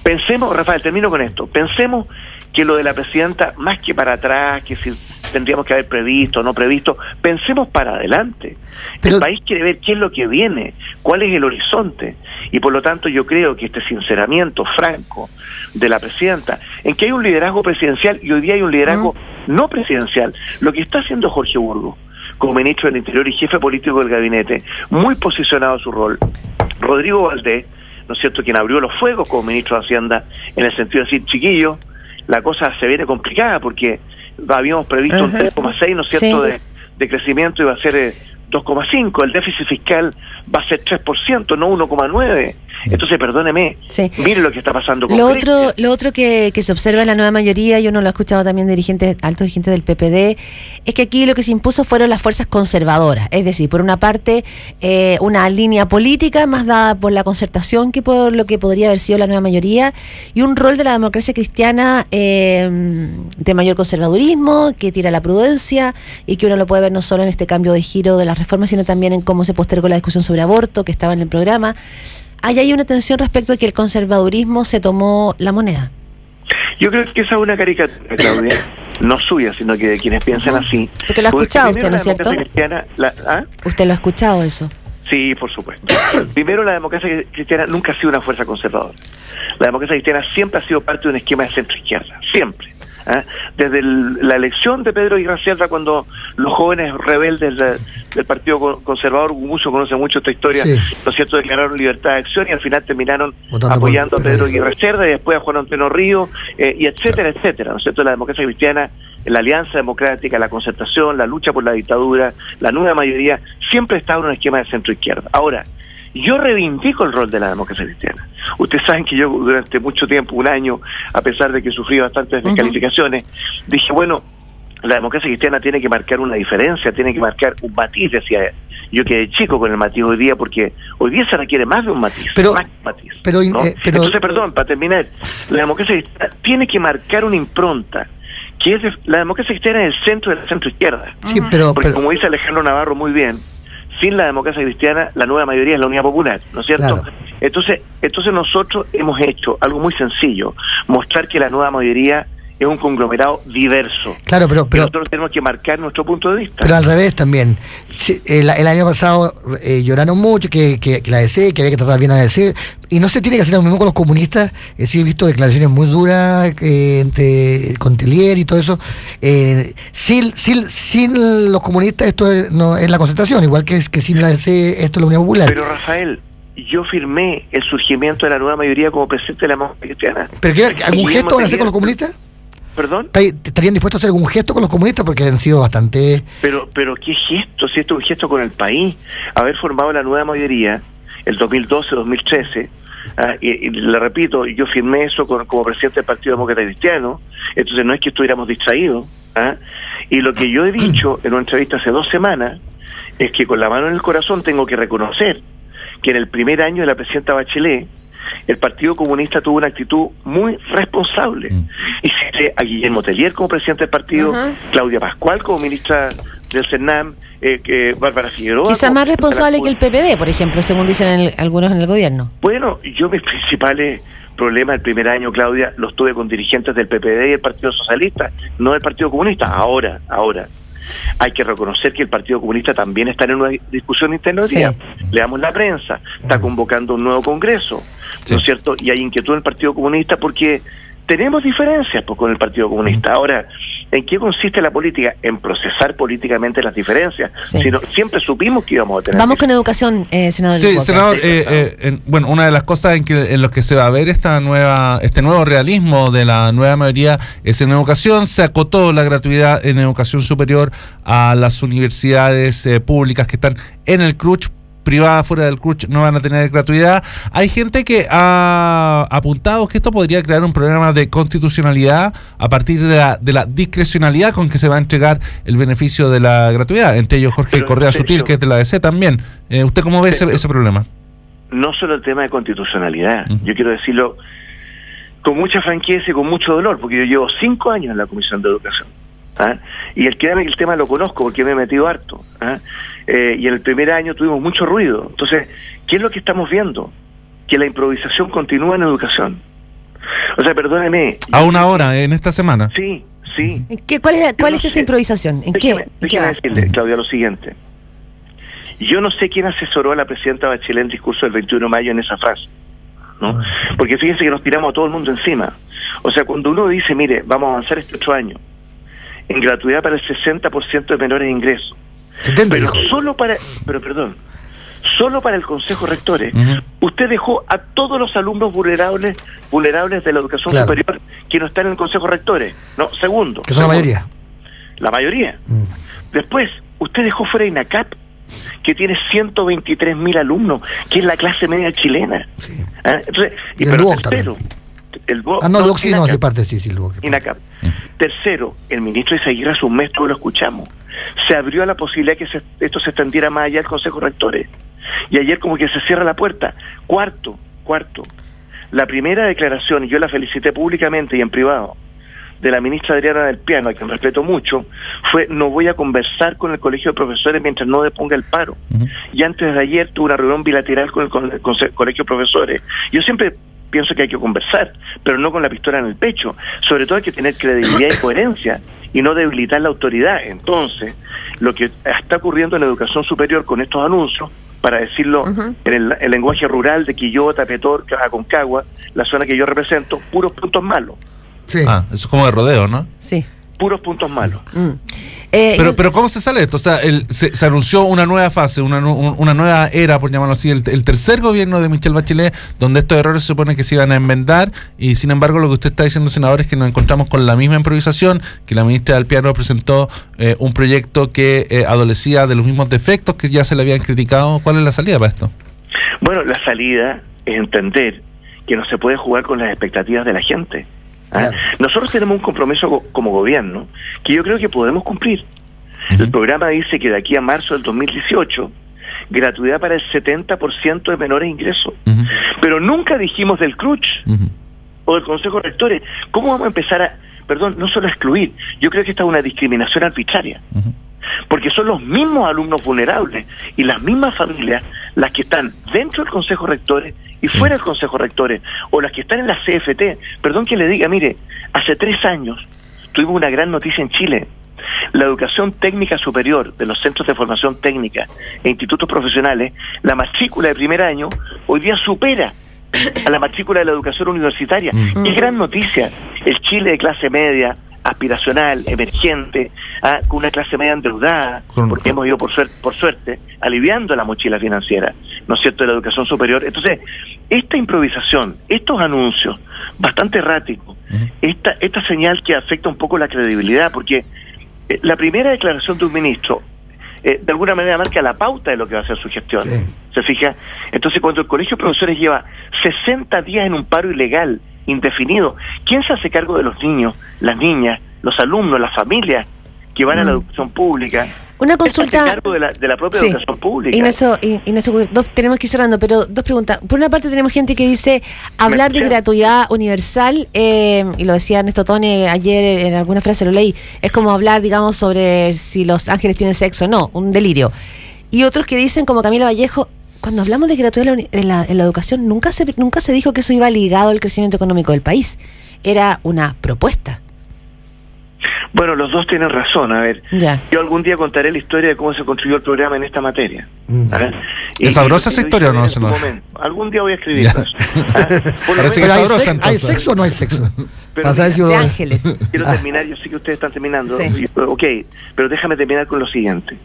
pensemos, Rafael, termino con esto, pensemos que lo de la presidenta, más que para atrás, que si tendríamos que haber previsto o no previsto, pensemos para adelante. El país quiere ver qué es lo que viene, cuál es el horizonte, y por lo tanto yo creo que este sinceramiento franco de la presidenta, en que hay un liderazgo presidencial y hoy día hay un liderazgo no presidencial, lo que está haciendo Jorge Burgos como ministro del Interior y jefe político del gabinete, muy posicionado en su rol, Rodrigo Valdés, ¿no es cierto?, quien abrió los fuegos como ministro de Hacienda, en el sentido de decir, chiquillos, la cosa se viene complicada porque habíamos previsto un 3,6, ¿no es cierto?, de crecimiento, y va a ser 2,5, el déficit fiscal va a ser 3%, no 1,9. Entonces, perdóneme, mire lo que está pasando con lo otro que se observa en la nueva mayoría, y uno lo ha escuchado también de altos dirigentes del PPD, es que aquí lo que se impuso fueron las fuerzas conservadoras, es decir, por una parte una línea política más dada por la concertación que por lo que podría haber sido la nueva mayoría, y un rol de la democracia cristiana de mayor conservadurismo, que tira la prudencia, y que uno lo puede ver no solo en este cambio de giro de las reformas, sino también en cómo se postergó la discusión sobre aborto, que estaba en el programa. Hay una tensión respecto de que el conservadurismo se tomó la moneda. Yo creo que esa es una caricatura, Claudia, no suya, sino que de quienes piensan así. Porque lo ha escuchado usted, ¿no es cierto? ¿Ah? ¿Usted lo ha escuchado eso? Sí, por supuesto. Primero, la democracia cristiana nunca ha sido una fuerza conservadora. La democracia cristiana siempre ha sido parte de un esquema de centro-izquierda, siempre. Desde la elección de Pedro Aguirre Cerda, cuando los jóvenes rebeldes del Partido Conservador, muchos conocen mucho esta historia, ¿no es cierto?, declararon libertad de acción y al final terminaron apoyando a Pedro Aguirre Cerda y después a Juan Antonio Ríos, y etcétera, etcétera, ¿no es cierto? La democracia cristiana, la alianza democrática, la concertación, la lucha por la dictadura, la nueva mayoría, siempre ha estado en un esquema de centro-izquierda. Ahora, yo reivindico el rol de la democracia cristiana. Ustedes saben que yo durante mucho tiempo, un año, a pesar de que sufrí bastantes descalificaciones, dije, bueno, la democracia cristiana tiene que marcar una diferencia, tiene que marcar un matiz, decía yo, quedé chico con el matiz hoy día, porque hoy día se requiere más de un matiz, ¿no? Entonces, perdón, para terminar, la democracia cristiana tiene que marcar una impronta, que es la democracia cristiana es el centro de la centro-izquierda. Sí, porque como dice Alejandro Navarro muy bien, sin la democracia cristiana, la nueva mayoría es la Unidad Popular, ¿no es cierto? Claro. Entonces nosotros hemos hecho algo muy sencillo, mostrar que la nueva mayoría es un conglomerado diverso. Claro, pero nosotros tenemos que marcar nuestro punto de vista. Pero al revés también. El año pasado lloraron mucho que la DC, que había que tratar bien a la DC, y no se tiene que hacer lo mismo con los comunistas. Sí, he visto declaraciones muy duras con Tellier y todo eso. Sin los comunistas esto no es la concentración, igual que sin la DC esto es la Unidad Popular. Pero Rafael, yo firmé el surgimiento de la nueva mayoría como presidente de la democracia cristiana. ¿Pero algún gesto van a hacer con los comunistas? ¿Perdón? ¿Estarían dispuestos a hacer algún gesto con los comunistas? Porque han sido bastante... Pero ¿qué gesto? Si esto es un gesto con el país. Haber formado la nueva mayoría, el 2012-2013, y le repito, yo firmé eso como presidente del Partido Demócrata Cristiano, entonces no es que estuviéramos distraídos. Y lo que yo he dicho en una entrevista hace 2 semanas, es que con la mano en el corazón tengo que reconocer que en el primer año de la presidenta Bachelet, el Partido Comunista tuvo una actitud muy responsable. Y cité a Guillermo Tellier como presidente del partido, Claudia Pascual como ministra del CERNAM, Bárbara Figueroa. Quizá más responsable que el PPD, por ejemplo, según dicen algunos en el gobierno. Bueno, yo mis principales problemas el primer año, Claudia, los tuve con dirigentes del PPD y el Partido Socialista, no del Partido Comunista. Ahora hay que reconocer que el Partido Comunista también está en una discusión interna hoy día. Leamos la prensa, está convocando un nuevo congreso, ¿no es cierto? Y hay inquietud en el Partido Comunista porque tenemos diferencias con el Partido Comunista. Ahora, ¿En qué consiste la política? En procesar políticamente las diferencias. Sí. Siempre supimos que íbamos a tener. Vamos con educación, senador. Sí, Walker. senador, bueno, una de las cosas en los que se va a ver este nuevo realismo de la nueva mayoría es en educación. Se acotó la gratuidad en educación superior a las universidades públicas que están en el CRUCH. Privadas fuera del CRUCH no van a tener gratuidad. Hay gente que ha apuntado que esto podría crear un problema de constitucionalidad a partir de la discrecionalidad con que se va a entregar el beneficio de la gratuidad. Entre ellos Jorge Correa Sutil, que es de la DC también. ¿Usted cómo ve ese problema? No solo el tema de constitucionalidad. Uh-huh. Yo quiero decirlo con mucha franqueza y con mucho dolor, porque yo llevo 5 años en la Comisión de Educación. Y el tema lo conozco porque me he metido harto. Y en el primer año tuvimos mucho ruido. Entonces, ¿qué es lo que estamos viendo? Que la improvisación continúa en educación. O sea, perdóneme. ¿Aún ahora, en esta semana? Sí. ¿Cuál es esa improvisación? Déjeme decirle, Claudia, lo siguiente. Yo no sé quién asesoró a la presidenta Bachelet en el discurso del 21 de mayo en esa frase, ¿no? Porque fíjense que nos tiramos a todo el mundo encima. O sea, cuando uno dice, mire, vamos a avanzar este otro año en gratuidad para el 60% de menores ingresos, solo para el Consejo Rectores, usted dejó a todos los alumnos vulnerables de la educación superior que no están en el Consejo Rectores. No, segundo. Que son la mayoría. La mayoría. Después, usted dejó fuera INACAP, que tiene 123.000 alumnos, que es la clase media chilena. Sí. Entonces, y el DUOC también. El DUOC, no, el DUOC sí no hace parte, sí, el DUOC. INACAP. Tercero, el ministro Izaguirre hace un mes todos lo escuchamos. Se abrió a la posibilidad que esto se extendiera más allá del Consejo Rectores. Y ayer como que se cierra la puerta. Cuarto, la primera declaración, y yo la felicité públicamente y en privado, de la ministra Adriana del Piano, a quien respeto mucho, fue: no voy a conversar con el colegio de profesores mientras no deponga el paro. Y antes de ayer tuve una reunión bilateral con el colegio de profesores. Yo siempre pienso que hay que conversar, pero no con la pistola en el pecho. Sobre todo hay que tener credibilidad y coherencia y no debilitar la autoridad. Entonces, lo que está ocurriendo en la educación superior con estos anuncios, para decirlo en el lenguaje rural de Quillota, Petorca, Aconcagua, la zona que yo represento, puros puntos malos. Sí. Eso es como de rodeo, ¿no? Sí. Puros puntos malos. Pero ¿cómo se sale esto? O sea, se anunció una nueva fase, una nueva era, por llamarlo así, el tercer gobierno de Michelle Bachelet, donde estos errores se supone que se iban a enmendar, y sin embargo lo que usted está diciendo, senador, es que nos encontramos con la misma improvisación, que la ministra del Piano presentó un proyecto que adolecía de los mismos defectos que ya se le habían criticado. ¿Cuál es la salida para esto? Bueno, la salida es entender que no se puede jugar con las expectativas de la gente. Claro. Nosotros tenemos un compromiso como gobierno que yo creo que podemos cumplir. El programa dice que de aquí a marzo del 2018 gratuidad para el 70% de menores ingresos, pero nunca dijimos del CRUCH o del Consejo de Rectores. ¿Cómo vamos a empezar no solo a excluir? Yo creo que esta es una discriminación arbitraria, porque son los mismos alumnos vulnerables y las mismas familias las que están dentro del Consejo de Rectores y fuera del Consejo de Rectores, o las que están en la CFT. Perdón que le diga, mire, hace 3 años tuvimos una gran noticia en Chile. La educación técnica superior de los centros de formación técnica e institutos profesionales, la matrícula de primer año hoy día supera a la matrícula de la educación universitaria. ¡Qué gran noticia! El Chile de clase media, aspiracional, emergente, con una clase media endeudada, porque hemos ido por suerte aliviando la mochila financiera, ¿no es cierto?, de la educación superior. Entonces, esta improvisación, estos anuncios bastante erráticos, esta señal que afecta un poco la credibilidad, porque la primera declaración de un ministro de alguna manera marca la pauta de lo que va a ser su gestión. ¿Se fija? Entonces, cuando el Colegio de Profesores lleva 60 días en un paro ilegal, indefinido, ¿quién se hace cargo de los niños, las niñas, los alumnos, las familias que van a la educación pública? Una consulta. Se hace cargo de la propia educación pública. Ignacio, tenemos que ir cerrando, pero 2 preguntas. Por una parte tenemos gente que dice hablar de gratuidad universal, y lo decía Ernesto Tone ayer en alguna frase, lo leí, es como hablar, digamos, sobre si los ángeles tienen sexo. No, un delirio. Y otros que dicen, como Camila Vallejo, cuando hablamos de gratuidad en la educación, nunca se dijo que eso iba ligado al crecimiento económico del país. Era una propuesta. Bueno, los dos tienen razón. A ver, Ya. yo algún día contaré la historia de cómo se construyó el programa en esta materia. ¿Es sabrosa esa historia o no? Algún día voy a escribir eso. Parece que Pero es ¿hay, sabrosa, ¿hay entonces. sexo o no hay sexo? Pero Para saber si De uno- Ángeles. Quiero terminar, yo sé que ustedes están terminando. Sí. Ok, pero déjame terminar con lo siguiente.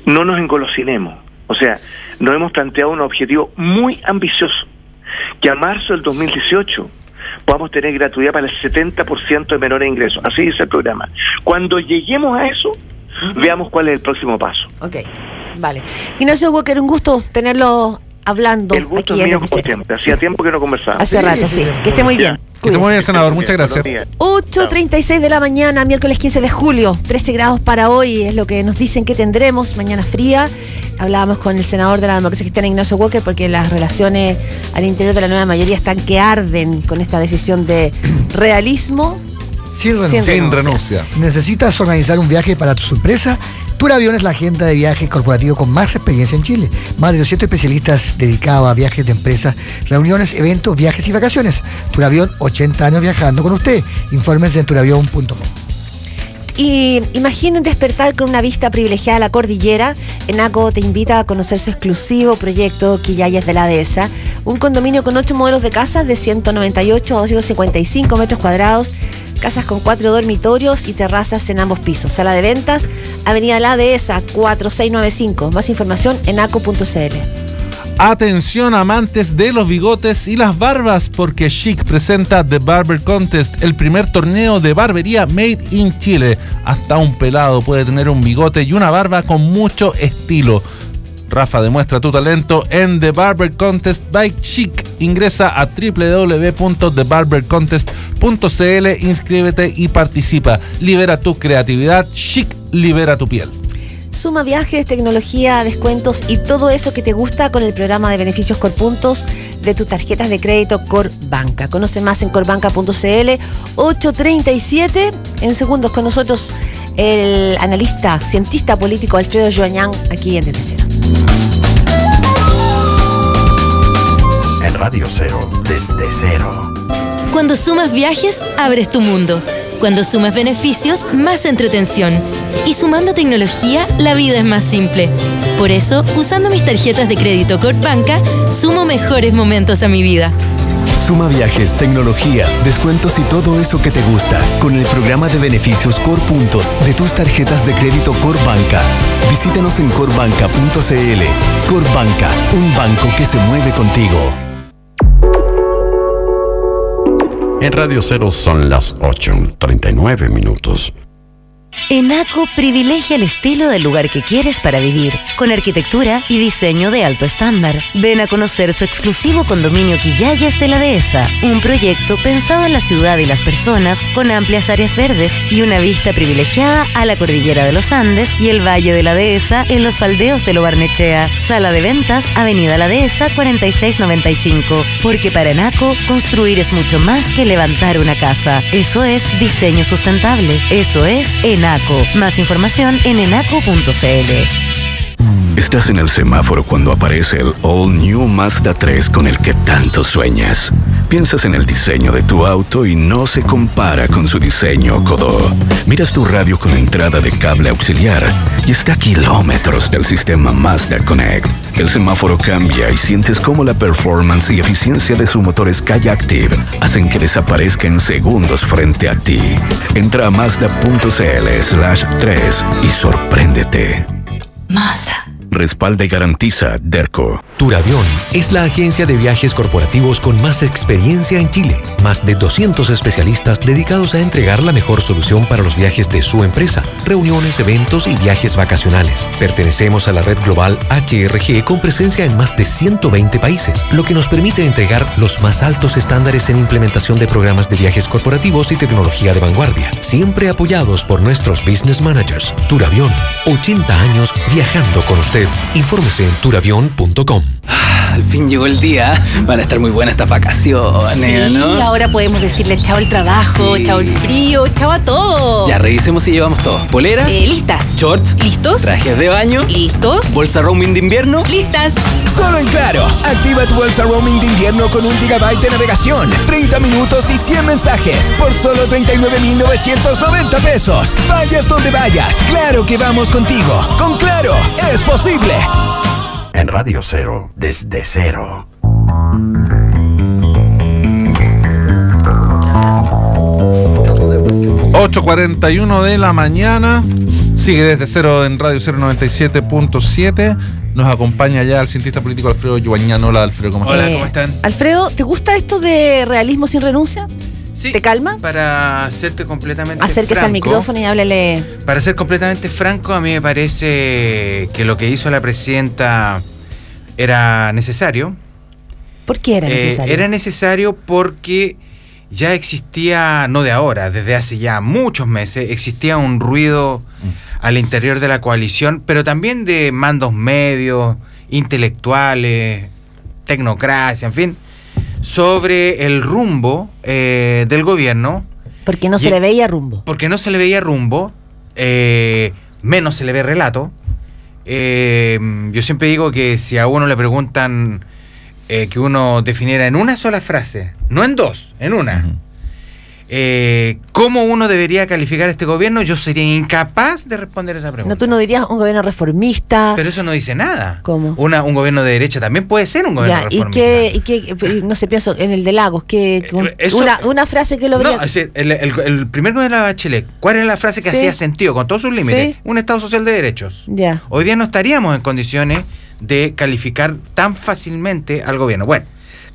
No nos engolosinemos. O sea, nos hemos planteado un objetivo muy ambicioso, que a marzo del 2018 podamos tener gratuidad para el 70% de menores ingresos. Así dice el programa. Cuando lleguemos a eso, veamos cuál es el próximo paso. Ok, vale. Ignacio Walker, un gusto tenerlo hablando El gusto aquí es en mío el como Noticiero. siempre. Hacía tiempo que no conversábamos. Hace rato, sí. Que esté muy bien. Que esté muy bien, senador. Muchas gracias. Buenos días. 8:36 de la mañana, miércoles 15 de julio, 13 grados para hoy, es lo que nos dicen que tendremos, mañana fría. Hablábamos con el senador de la Democracia Cristiana, Ignacio Walker, porque las relaciones al interior de la nueva mayoría están que arden con esta decisión de realismo. Sin renuncia. Sin renuncia. ¿Necesitas organizar un viaje para tu empresa? Turavión es la agenda de viajes corporativo con más experiencia en Chile. Más de 200 especialistas dedicados a viajes de empresas, reuniones, eventos, viajes y vacaciones. Turavión, 80 años viajando con usted. Infórmense en turavión.com. Y imaginen despertar con una vista privilegiada a la cordillera. ENACO te invita a conocer su exclusivo proyecto Quillayes de la Dehesa, un condominio con 8 modelos de casas de 198 a 255 metros cuadrados, casas con 4 dormitorios y terrazas en ambos pisos. Sala de ventas, Avenida La Dehesa 4695. Más información enaco.cl. Atención amantes de los bigotes y las barbas, porque Chic presenta The Barber Contest, el primer torneo de barbería made in Chile. Hasta un pelado puede tener un bigote y una barba con mucho estilo. Rafa, demuestra tu talento en The Barber Contest by Chic. Ingresa a www.thebarbercontest.cl, inscríbete y participa. Libera tu creatividad, Chic libera tu piel. Suma viajes, tecnología, descuentos y todo eso que te gusta con el programa de beneficios Corpuntos de tus tarjetas de crédito Corbanca. Conoce más en corbanca.cl. 8:37 en segundos con nosotros el analista, cientista político Alfredo Joañán aquí en Desde Cero. En Radio Cero, desde cero. Cuando sumas viajes, abres tu mundo. Cuando sumas beneficios, más entretención. Y sumando tecnología, la vida es más simple. Por eso, usando mis tarjetas de crédito Corbanca, sumo mejores momentos a mi vida. Suma viajes, tecnología, descuentos y todo eso que te gusta con el programa de beneficios Corpuntos de tus tarjetas de crédito Corbanca. Visítanos en corbanca.cl. Corbanca, un banco que se mueve contigo. En Radio Cero son las 8:39 minutos. ENACO privilegia el estilo del lugar que quieres para vivir, con arquitectura y diseño de alto estándar. Ven a conocer su exclusivo condominio Quillayes de la Dehesa, un proyecto pensado en la ciudad y las personas, con amplias áreas verdes y una vista privilegiada a la cordillera de los Andes y el Valle de la Dehesa en los faldeos de Lo Barnechea. Sala de ventas, Avenida La Dehesa 4695. Porque para ENACO, construir es mucho más que levantar una casa. Eso es diseño sustentable. Eso es ENACO. Más información en enaco.cl. Estás en el semáforo cuando aparece el All New Mazda 3 con el que tanto sueñas. Piensas en el diseño de tu auto y no se compara con su diseño codo. Miras tu radio con entrada de cable auxiliar y está a kilómetros del sistema Mazda Connect. El semáforo cambia y sientes cómo la performance y eficiencia de su motor Skyactiv hacen que desaparezca en segundos frente a ti. Entra a mazda.cl/3 y sorpréndete. Mazda. Respalda y garantiza DERCO. Turavión es la agencia de viajes corporativos con más experiencia en Chile. Más de 200 especialistas dedicados a entregar la mejor solución para los viajes de su empresa, reuniones, eventos y viajes vacacionales. Pertenecemos a la red global HRG con presencia en más de 120 países, lo que nos permite entregar los más altos estándares en implementación de programas de viajes corporativos y tecnología de vanguardia, siempre apoyados por nuestros business managers. Turavión, 80 años viajando con usted. usted. Infórmese en turavion.com. Al fin llegó el día. Van a estar muy buenas estas vacaciones, Sí, ¿no? y ahora podemos decirle chao al trabajo, Sí. chao al frío, chao a todo. Ya, revisemos si llevamos todo. ¿Poleras? Listas. ¿Shorts? ¿Listos? ¿Trajes de baño? ¿Listos? ¿Bolsa roaming de invierno? Listas. Solo en Claro. Activa tu bolsa roaming de invierno con 1 GB de navegación, 30 minutos y 100 mensajes por solo 39,990 pesos. Vayas donde vayas, claro que vamos contigo. Con Claro, es posible. En Radio Cero, desde cero. ...8:41 de la mañana... ...sigue desde cero en Radio 097.7... ...nos acompaña ya el cientista político Alfredo Yubañán. Hola, Alfredo, ¿cómo estás? Hola, ¿cómo están? Alfredo, ¿te gusta esto de realismo sin renuncia? Sí. ¿Te calma? Para serte completamente Acérquese franco, al micrófono y háblele. Para ser completamente franco, a mí me parece que lo que hizo la presidenta era necesario. ¿Por qué era necesario? Era necesario porque ya existía, no de ahora, desde hace ya muchos meses, existía un ruido al interior de la coalición, pero también de mandos medios, intelectuales, tecnocracia, en fin, sobre el rumbo del gobierno. Porque no se le veía rumbo. Porque no se le veía rumbo, menos se le ve relato. Yo siempre digo que si a uno le preguntan que uno definiera en una sola frase, no en dos, en una, ¿cómo uno debería calificar este gobierno? Yo sería incapaz de responder esa pregunta. No, tú no dirías un gobierno reformista. Pero eso no dice nada. ¿Cómo? Un gobierno de derecha también puede ser un gobierno reformista. ¿Y qué, no sé, pienso en el de Lagos, una frase que lo habría... No, el primer gobierno de Bachelet, ¿cuál era la frase que Sí. hacía sentido con todos sus límites? Sí. Un Estado social de derechos. Ya. Hoy día no estaríamos en condiciones de calificar tan fácilmente al gobierno. Bueno,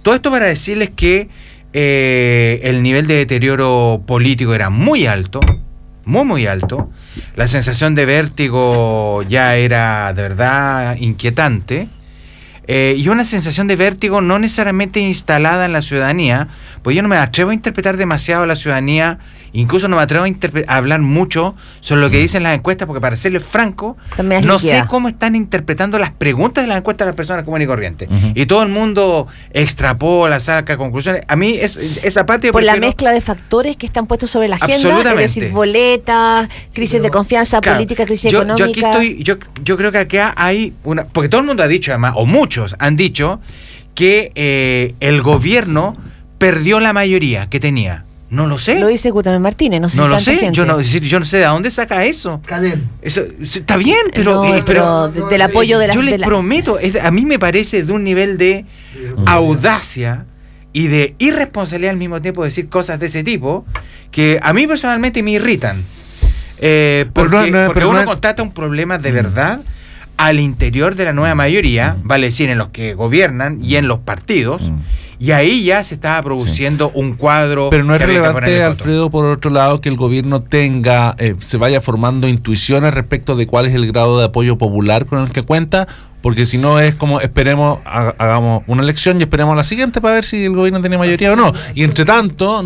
todo esto para decirles que el nivel de deterioro político era muy alto, muy alto. La sensación de vértigo ya era de verdad inquietante. Y una sensación de vértigo no necesariamente instalada en la ciudadanía, pues yo no me atrevo a interpretar demasiado a la ciudadanía, incluso no me atrevo a hablar mucho sobre lo que dicen las encuestas, porque para serles franco, no sé cómo están interpretando las preguntas de las encuestas de las personas comunes y corrientes. Y todo el mundo extrapola, saca conclusiones. A mí esa parte... Por la mezcla de factores que están puestos sobre la agenda, es decir, boletas, crisis de confianza política, crisis económica. Yo creo que acá hay una... Porque todo el mundo ha dicho, además, o muchos han dicho, que el gobierno perdió la mayoría que tenía. No lo sé. Lo dice Gutierrez Martínez, no sé no si lo tanta sé, gente. yo no sé de dónde saca eso. Eso está bien, pero... del apoyo de la... Yo les prometo, a mí me parece de un nivel de audacia y de irresponsabilidad al mismo tiempo decir cosas de ese tipo que a mí personalmente me irritan. Porque uno constata un problema de verdad al interior de la nueva mayoría, vale decir, en los que gobiernan y en los partidos, y ahí ya se estaba produciendo un cuadro. Pero no es relevante, Alfredo, por otro lado, que el gobierno tenga, se vaya formando intuiciones respecto de cuál es el grado de apoyo popular con el que cuenta, porque si no es como esperemos, hagamos una elección y esperemos a la siguiente para ver si el gobierno tiene mayoría o no. Y entre tanto,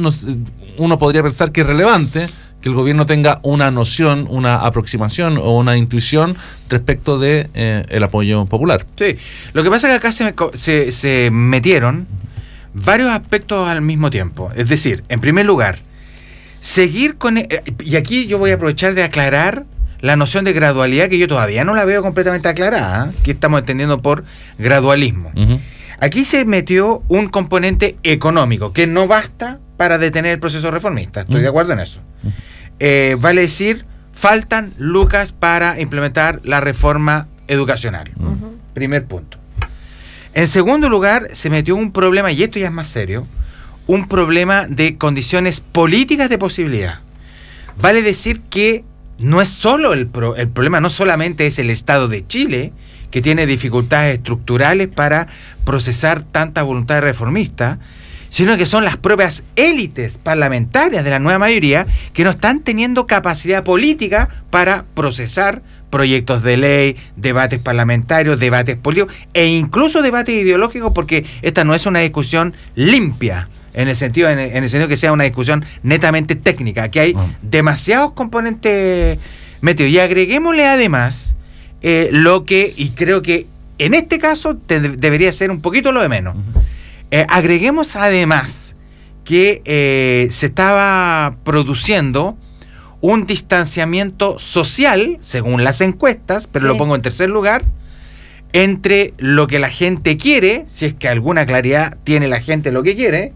uno podría pensar que es relevante que el gobierno tenga una noción, una aproximación o una intuición respecto de el apoyo popular. Sí, lo que pasa es que acá se metieron varios aspectos al mismo tiempo. Es decir, en primer lugar, seguir con... y aquí yo voy a aprovechar de aclarar la noción de gradualidad, que yo todavía no la veo completamente aclarada, que estamos entendiendo por gradualismo. Aquí se metió un componente económico que no basta para detener el proceso reformista. Estoy de acuerdo en eso. Vale decir, faltan lucas para implementar la reforma educacional. Primer punto. En segundo lugar, se metió un problema, y esto ya es más serio, un problema de condiciones políticas de posibilidad. Vale decir que no es solo el problema, no solamente es el Estado de Chile, que tiene dificultades estructurales para procesar tanta voluntad reformista, sino que son las propias élites parlamentarias de la nueva mayoría que no están teniendo capacidad política para procesar proyectos de ley, debates parlamentarios, debates políticos e incluso debates ideológicos, porque esta no es una discusión limpia en el sentido que sea una discusión netamente técnica. Aquí hay demasiados componentes metidos. Y agreguémosle además lo que, y creo que en este caso debería ser un poquito lo de menos. Agreguemos además que se estaba produciendo un distanciamiento social, según las encuestas, pero lo pongo en tercer lugar, entre lo que la gente quiere, si es que alguna claridad tiene la gente lo que quiere,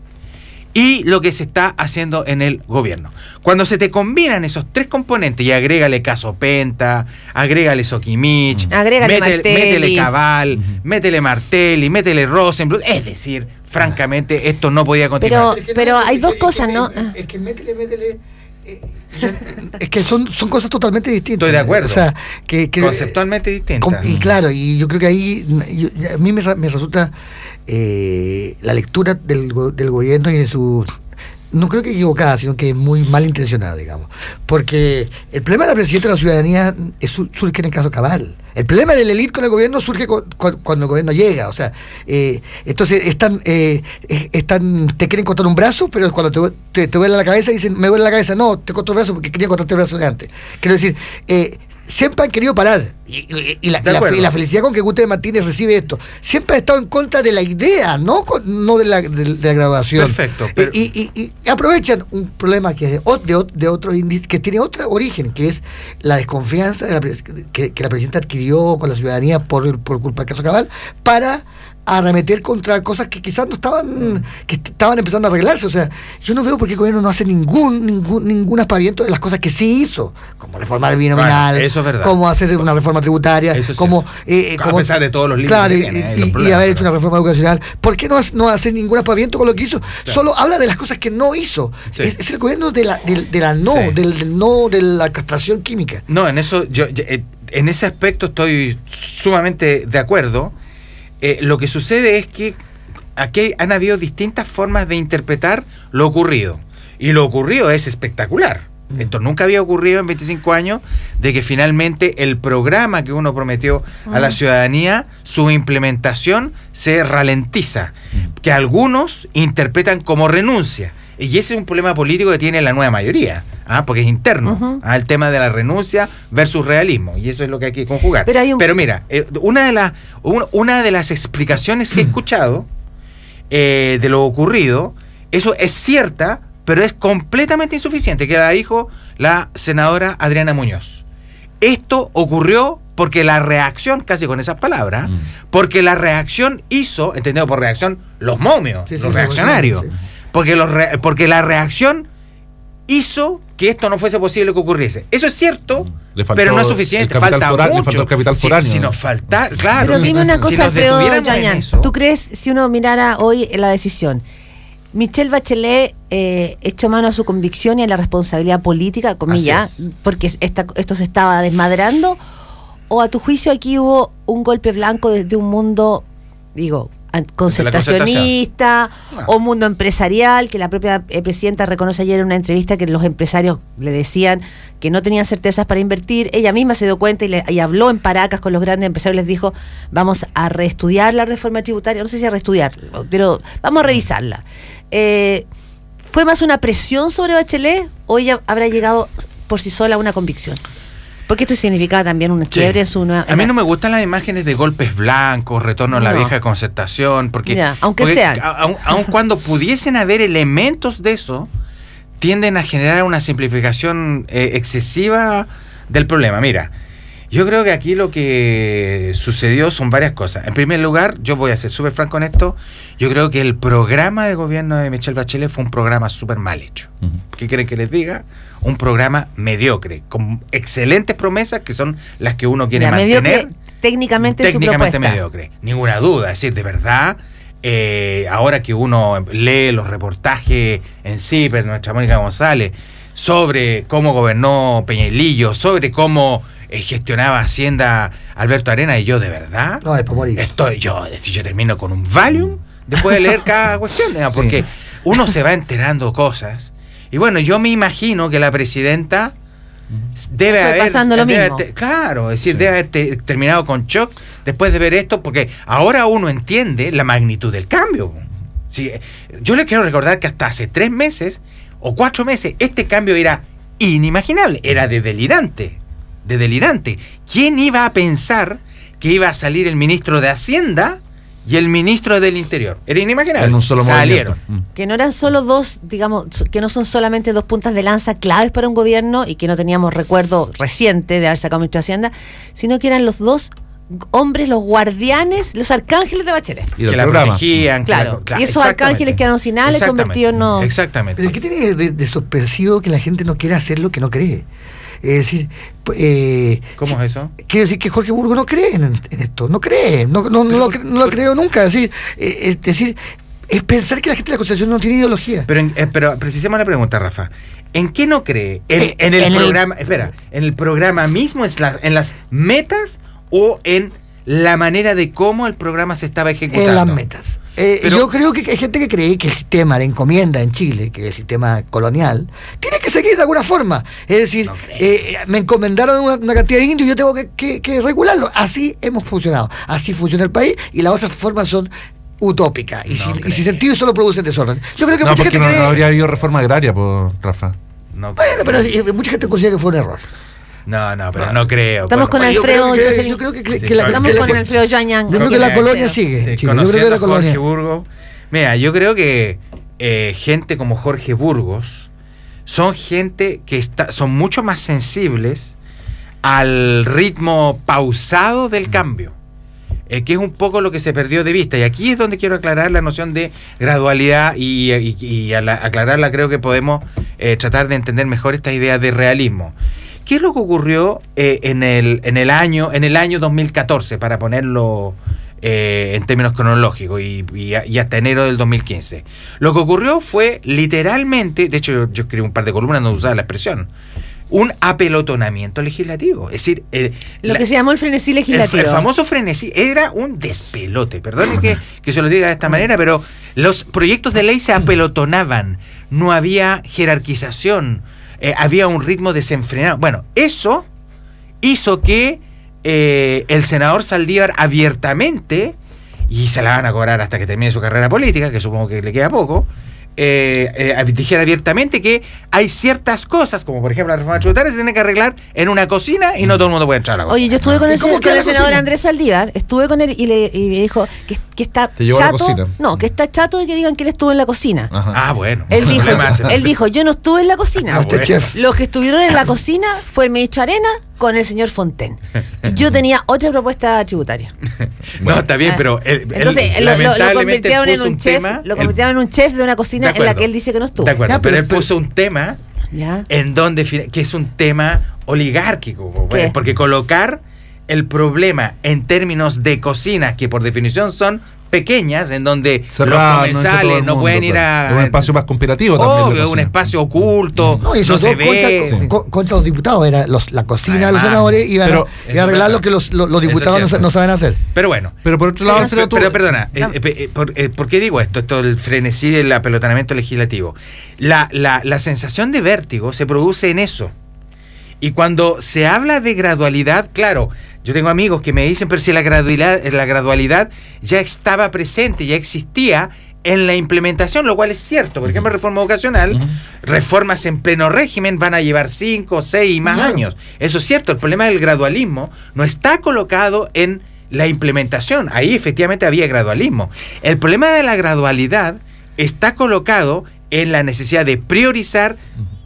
y lo que se está haciendo en el gobierno. Cuando se te combinan esos tres componentes, y agrégale Caso Penta, agrégale Soquimich, métele Cabal, métele Martelli, métele Rosenbluth, es decir, francamente, esto no podía continuar. Pero hay dos cosas, ¿no? Es que métele... es que son cosas totalmente distintas. Estoy de acuerdo. O sea, que conceptualmente distintas. Y claro, y yo creo que ahí a mí me resulta la lectura del gobierno y de su... No creo que equivocada, sino que muy mal intencionada, digamos. Porque el problema de la presidencia de la ciudadanía surge en el caso Cabal. El problema del élite con el gobierno surge cuando el gobierno llega. O sea, entonces te quieren cortar un brazo, pero cuando te duele la cabeza dicen, me duele la cabeza. No, te corto el brazo porque quería cortarte el brazo de antes. Quiero decir, siempre han querido parar. Y la felicidad con que Gutiérrez Martínez recibe esto. Siempre ha estado en contra de la idea, no de la graduación. Perfecto. Y aprovechan un problema que es de otro índice, que tiene otro origen, que es la desconfianza que la presidenta adquirió con la ciudadanía por culpa del caso Cabal, para arremeter contra cosas que quizás no estaban, que estaban empezando a arreglarse. O sea, yo no veo por qué el gobierno no hace ningún aspaviento de las cosas que sí hizo, como reformar el binominal, eso es verdad, como hacer una reforma tributaria, como a pesar de todos los límites, claro, que tiene, y haber hecho una reforma educacional. ¿Por qué no hace ningún aspaviento con lo que hizo? Claro. Solo habla de las cosas que no hizo. Sí. Es el gobierno de la de la castración química. No, en eso yo en ese aspecto estoy sumamente de acuerdo. Lo que sucede es que aquí han habido distintas formas de interpretar lo ocurrido. Y lo ocurrido es espectacular. Esto nunca había ocurrido en 25 años, de que finalmente el programa que uno prometió a la ciudadanía, su implementación se ralentiza. Que algunos interpretan como renuncia. Y ese es un problema político que tiene la nueva mayoría, porque es interno, el tema de la renuncia versus realismo, y eso es lo que hay que conjugar. Pero mira, una de las explicaciones que he escuchado de lo ocurrido, eso es cierta, pero es completamente insuficiente, que la dijo la senadora Adriana Muñoz. Esto ocurrió porque la reacción, casi con esas palabras, porque la reacción hizo, entendido por reacción, los momios, los reaccionarios. Porque la reacción hizo que esto no fuese posible que ocurriese. Eso es cierto, pero no es suficiente. Falta mucho. Le faltó el capital foráneo. Si nos falta, claro. Pero dime una cosa, Alfredo Yañán, eso, ¿tú crees, si uno mirara hoy la decisión, Michelle Bachelet echó mano a su convicción y a la responsabilidad política, comillas, porque esto se estaba desmadrando, o a tu juicio aquí hubo un golpe blanco desde un mundo, digo, concertacionista o mundo empresarial, que la propia presidenta reconoce ayer en una entrevista que los empresarios le decían que no tenían certezas para invertir? Ella misma se dio cuenta y habló en Paracas con los grandes empresarios, les dijo, vamos a reestudiar la reforma tributaria, no sé si a reestudiar, pero vamos a revisarla. ¿Fue más una presión sobre Bachelet o ella habrá llegado por sí sola a una convicción? Porque esto significaba también un quiebre en su nueva... A mí no me gustan las imágenes de golpes blancos, retorno a la vieja concertación, porque sean. Aun cuando pudiesen haber elementos de eso, tienden a generar una simplificación excesiva del problema. Mira, yo creo que aquí lo que sucedió son varias cosas. En primer lugar, yo voy a ser súper franco en esto, yo creo que el programa de gobierno de Michelle Bachelet fue un programa súper mal hecho. ¿Qué quieren que les diga? Un programa mediocre, con excelentes promesas que son las que uno quiere mantener. Técnicamente su propuesta. Mediocre, ninguna duda. Es decir, de verdad, ahora que uno lee los reportajes en CIPER, nuestra Mónica González, sobre cómo gobernó Peñalillo, sobre cómo gestionaba Hacienda Alberto Arena, y yo de verdad, yo termino con un Valium después de leer cada cuestión, porque uno se va enterando cosas. Y bueno, yo me imagino que la presidenta debe haber pasando lo mismo. Claro, es decir, debe haber terminado con shock después de ver esto, porque ahora uno entiende la magnitud del cambio. Sí, yo le quiero recordar que hasta hace 3 meses o 4 meses este cambio era inimaginable, era de delirante. de delirante. ¿Quién iba a pensar que iba a salir el ministro de Hacienda y el ministro del Interior? Era inimaginable. En un solo salieron. Que no eran solo dos, digamos, que no son solamente dos puntas de lanza claves para un gobierno y que no teníamos recuerdo reciente de haber sacado ministro de Hacienda, sino que eran los dos hombres, los guardianes, los arcángeles de Bachelet. Y que la protegían. Claro. Y esos arcángeles quedaron sin alas y convertidos en no. Exactamente. Pero ¿qué tiene de sorpresivo que la gente no quiera hacer lo que no cree? Es decir, ¿Cómo es eso? Quiero decir que Jorge Burgos no cree en esto, no cree, no lo creo nunca. Es decir, es pensar que la gente de la Constitución no tiene ideología. Pero precisemos la pregunta, Rafa. ¿En qué no cree? ¿En el programa? Espera, ¿en el programa mismo, en las metas o en la manera de cómo el programa se estaba ejecutando? En las metas. Yo creo que hay gente que cree que el sistema de encomienda en Chile, que es el sistema colonial, tiene que seguir de alguna forma. Es decir, me encomendaron una cantidad de indios y yo tengo que regularlo. Así hemos funcionado. Así funciona el país y las otras formas son utópicas y sin sentido y solo producen desorden. Yo creo que mucha gente cree... no habría habido reforma agraria, Rafa. No, pero mucha gente considera que fue un error. No, pero no creo. Estamos con Alfredo. Yo creo que estamos con Alfredo Joañán. Yo creo que la colonia sigue. Yo creo que la colonia. Jorge Burgos. Mira, yo creo que gente como Jorge Burgos son gente que son mucho más sensibles al ritmo pausado del cambio, que es un poco lo que se perdió de vista. Y aquí es donde quiero aclarar la noción de gradualidad y al aclararla creo que podemos tratar de entender mejor esta idea de realismo. ¿Qué es lo que ocurrió en el año 2014, para ponerlo en términos cronológicos, y hasta enero del 2015? Lo que ocurrió fue literalmente, de hecho yo escribí un par de columnas donde usaba la expresión, un apelotonamiento legislativo. Es decir, lo que se llamó el frenesí legislativo. El famoso frenesí era un despelote. Perdonen que se lo diga de esta manera, pero los proyectos de ley se apelotonaban. No había jerarquización. Había un ritmo desenfrenado. Bueno, eso hizo que el senador Saldívar abiertamente, y se la van a cobrar hasta que termine su carrera política, que supongo que le queda poco, dijera abiertamente que hay ciertas cosas, como por ejemplo la reforma tributaria, se tiene que arreglar en una cocina y no todo el mundo puede entrar a la cocina. Oye, yo estuve con el senador Andrés Saldívar, estuve con él y me dijo que está chato. No, que está chato de que digan que él estuvo en la cocina. Ajá. Ah, bueno. Él dijo, yo no estuve en la cocina. Chef. Los que estuvieron en la cocina fue el ministro Arena con el señor Fontaine. Yo tenía otra propuesta tributaria. No, está bien, pero entonces lo convirtieron en un chef, lo convirtieron en un chef de una cocina en la que él dice que no estuvo. De acuerdo, pero él puso un tema en donde, que es un tema oligárquico, porque colocar el problema en términos de cocinas, que por definición son pequeñas, en donde los comensales no pueden ir a... Es un espacio más conspirativo también. Es un espacio oculto, no se ve. Contra los diputados, era la cocina de los senadores iban a arreglar lo que los diputados no saben hacer. Pero bueno. Pero por otro lado, pero perdona, ¿por qué digo esto? Esto del frenesí del apelotonamiento legislativo. La sensación de vértigo se produce en eso. Y cuando se habla de gradualidad, claro, yo tengo amigos que me dicen, pero si la gradualidad ya estaba presente, ya existía en la implementación, lo cual es cierto. Por ejemplo, reforma educacional, reformas en pleno régimen van a llevar 5, 6 y más años. Eso es cierto. El problema del gradualismo no está colocado en la implementación. Ahí efectivamente había gradualismo. El problema de la gradualidad está colocado en la necesidad de priorizar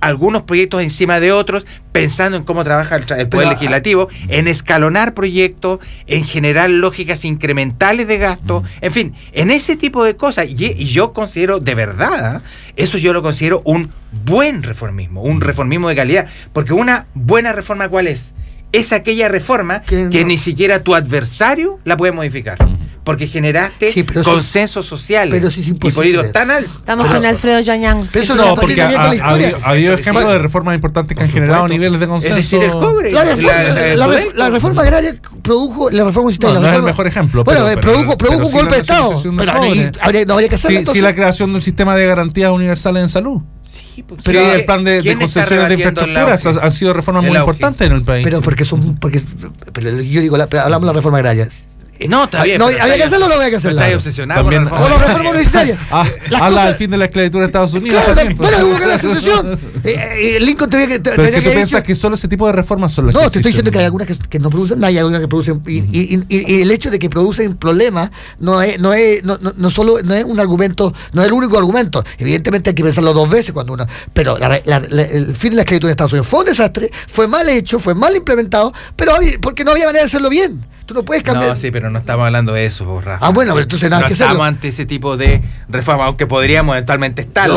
algunos proyectos encima de otros, pensando en cómo trabaja el Poder Legislativo, en escalonar proyectos, en generar lógicas incrementales de gasto, en fin, en ese tipo de cosas. Y yo considero, de verdad, eso yo lo considero un buen reformismo, un reformismo de calidad, porque una buena reforma, ¿cuál es? Es aquella reforma que ni siquiera tu adversario la puede modificar, porque generaste consensos sociales y políticos tan altos. Estamos con Alfredo Joañán. Eso no, porque ha habido ejemplos de reformas importantes que han generado niveles de consenso. Es decir, el cobre. La reforma agraria produjo la reforma universitaria. No es el mejor ejemplo. Bueno, produjo un golpe de Estado. Pero no habría que hacerlo. Sí, la creación de un sistema de garantías universales en salud. Pero el plan de concesiones de infraestructuras han sido reformas muy importantes en el país. Pero yo digo, hablamos de la reforma agraria. No, está bien. ¿Había que hacerlo o no había que hacerlo? Estás obsesionado También- con la O la reforma. reforma universitaria. Habla del fin de la esclavitud en Estados Unidos Claro, también. pues. bueno, hubo que la secesión. Lincoln tenía que. Pero tenía es que tú haber piensas dicho- que solo ese tipo de reformas son las No, que te estoy diciendo existen. que hay algunas que no producen, hay algunas que producen. Y el hecho de que producen problemas no es solo no es un argumento, no es el único argumento. Evidentemente hay que pensarlo dos veces cuando uno. Pero el fin de la esclavitud en Estados Unidos fue un desastre, fue mal hecho, fue mal implementado, pero porque no había manera de hacerlo bien. Tú no puedes cambiar. No, sí, pero no estamos hablando de eso, Rafa. Ah, bueno, Sí. pero entonces nada no que estamos hacerlo. ante ese tipo de reforma, aunque podríamos eventualmente estarlo.